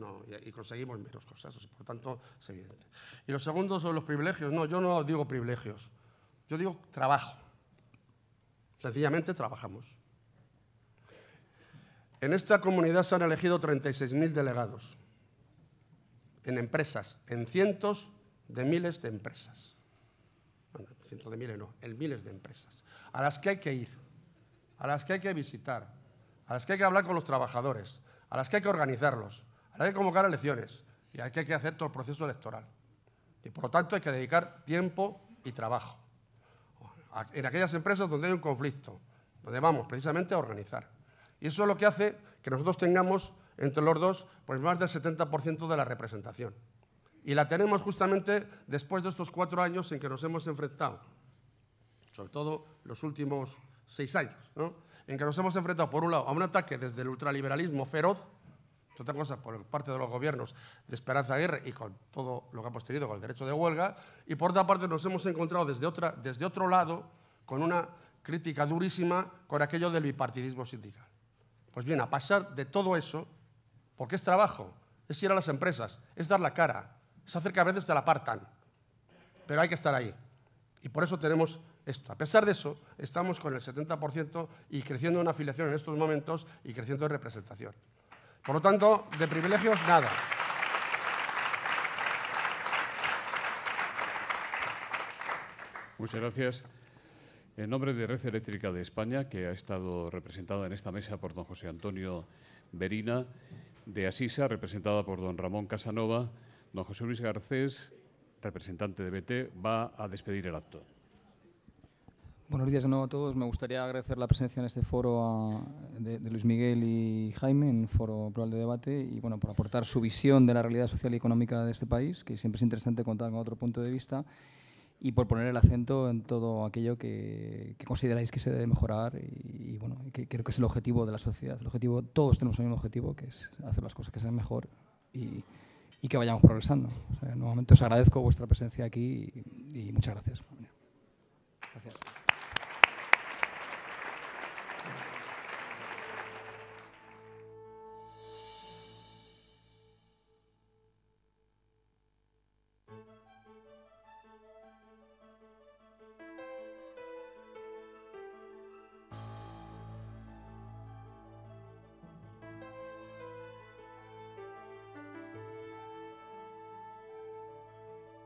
y conseguimos menos cosas. Por tanto, es evidente. Y lo segundo son los privilegios. No, yo no digo privilegios. Yo digo trabajo. Sencillamente trabajamos. En esta comunidad se han elegido 36.000 delegados en empresas, en cientos de miles de empresas. Bueno, cientos de miles no, en miles de empresas, a las que hay que ir, a las que hay que visitar, a las que hay que hablar con los trabajadores, a las que hay que organizarlos, a las que hay que convocar elecciones y a las que hay que hacer todo el proceso electoral. Y por lo tanto hay que dedicar tiempo y trabajo en aquellas empresas donde hay un conflicto, donde vamos precisamente a organizar. Y eso es lo que hace que nosotros tengamos entre los dos pues más del 70% de la representación. Y la tenemos justamente después de estos 4 años en que nos hemos enfrentado, sobre todo los últimos 6 años, ¿no? En que nos hemos enfrentado, por un lado, a un ataque desde el ultraliberalismo feroz, entre otras cosas por parte de los gobiernos de Esperanza Aguirre y con todo lo que hemos tenido con el derecho de huelga, y por otra parte nos hemos encontrado desde otro lado con una crítica durísima con aquello del bipartidismo sindical. Pues bien, a pasar de todo eso, porque es trabajo, es ir a las empresas, es dar la cara, es hacer que a veces te la apartan, pero hay que estar ahí. Y por eso tenemos esto. A pesar de eso, estamos con el 70% y creciendo en afiliación en estos momentos y creciendo en representación. Por lo tanto, de privilegios, nada. Muchas gracias. En nombre de Red Eléctrica de España, que ha estado representada en esta mesa por don José Antonio Berina, de Asisa, representada por don Ramón Casanova, don José Luis Garcés, representante de BT, va a despedir el acto. Buenos días de nuevo a todos. Me gustaría agradecer la presencia en este foro de Luis Miguel y Jaime, en foro plural de debate, y bueno, por aportar su visión de la realidad social y económica de este país, que siempre es interesante contar con otro punto de vista, y por poner el acento en todo aquello que consideráis que se debe mejorar y bueno, que creo que es el objetivo de la sociedad. El objetivo, todos tenemos el mismo objetivo, que es hacer las cosas que sean mejor y que vayamos progresando. O sea, nuevamente os agradezco vuestra presencia aquí y muchas gracias. Gracias.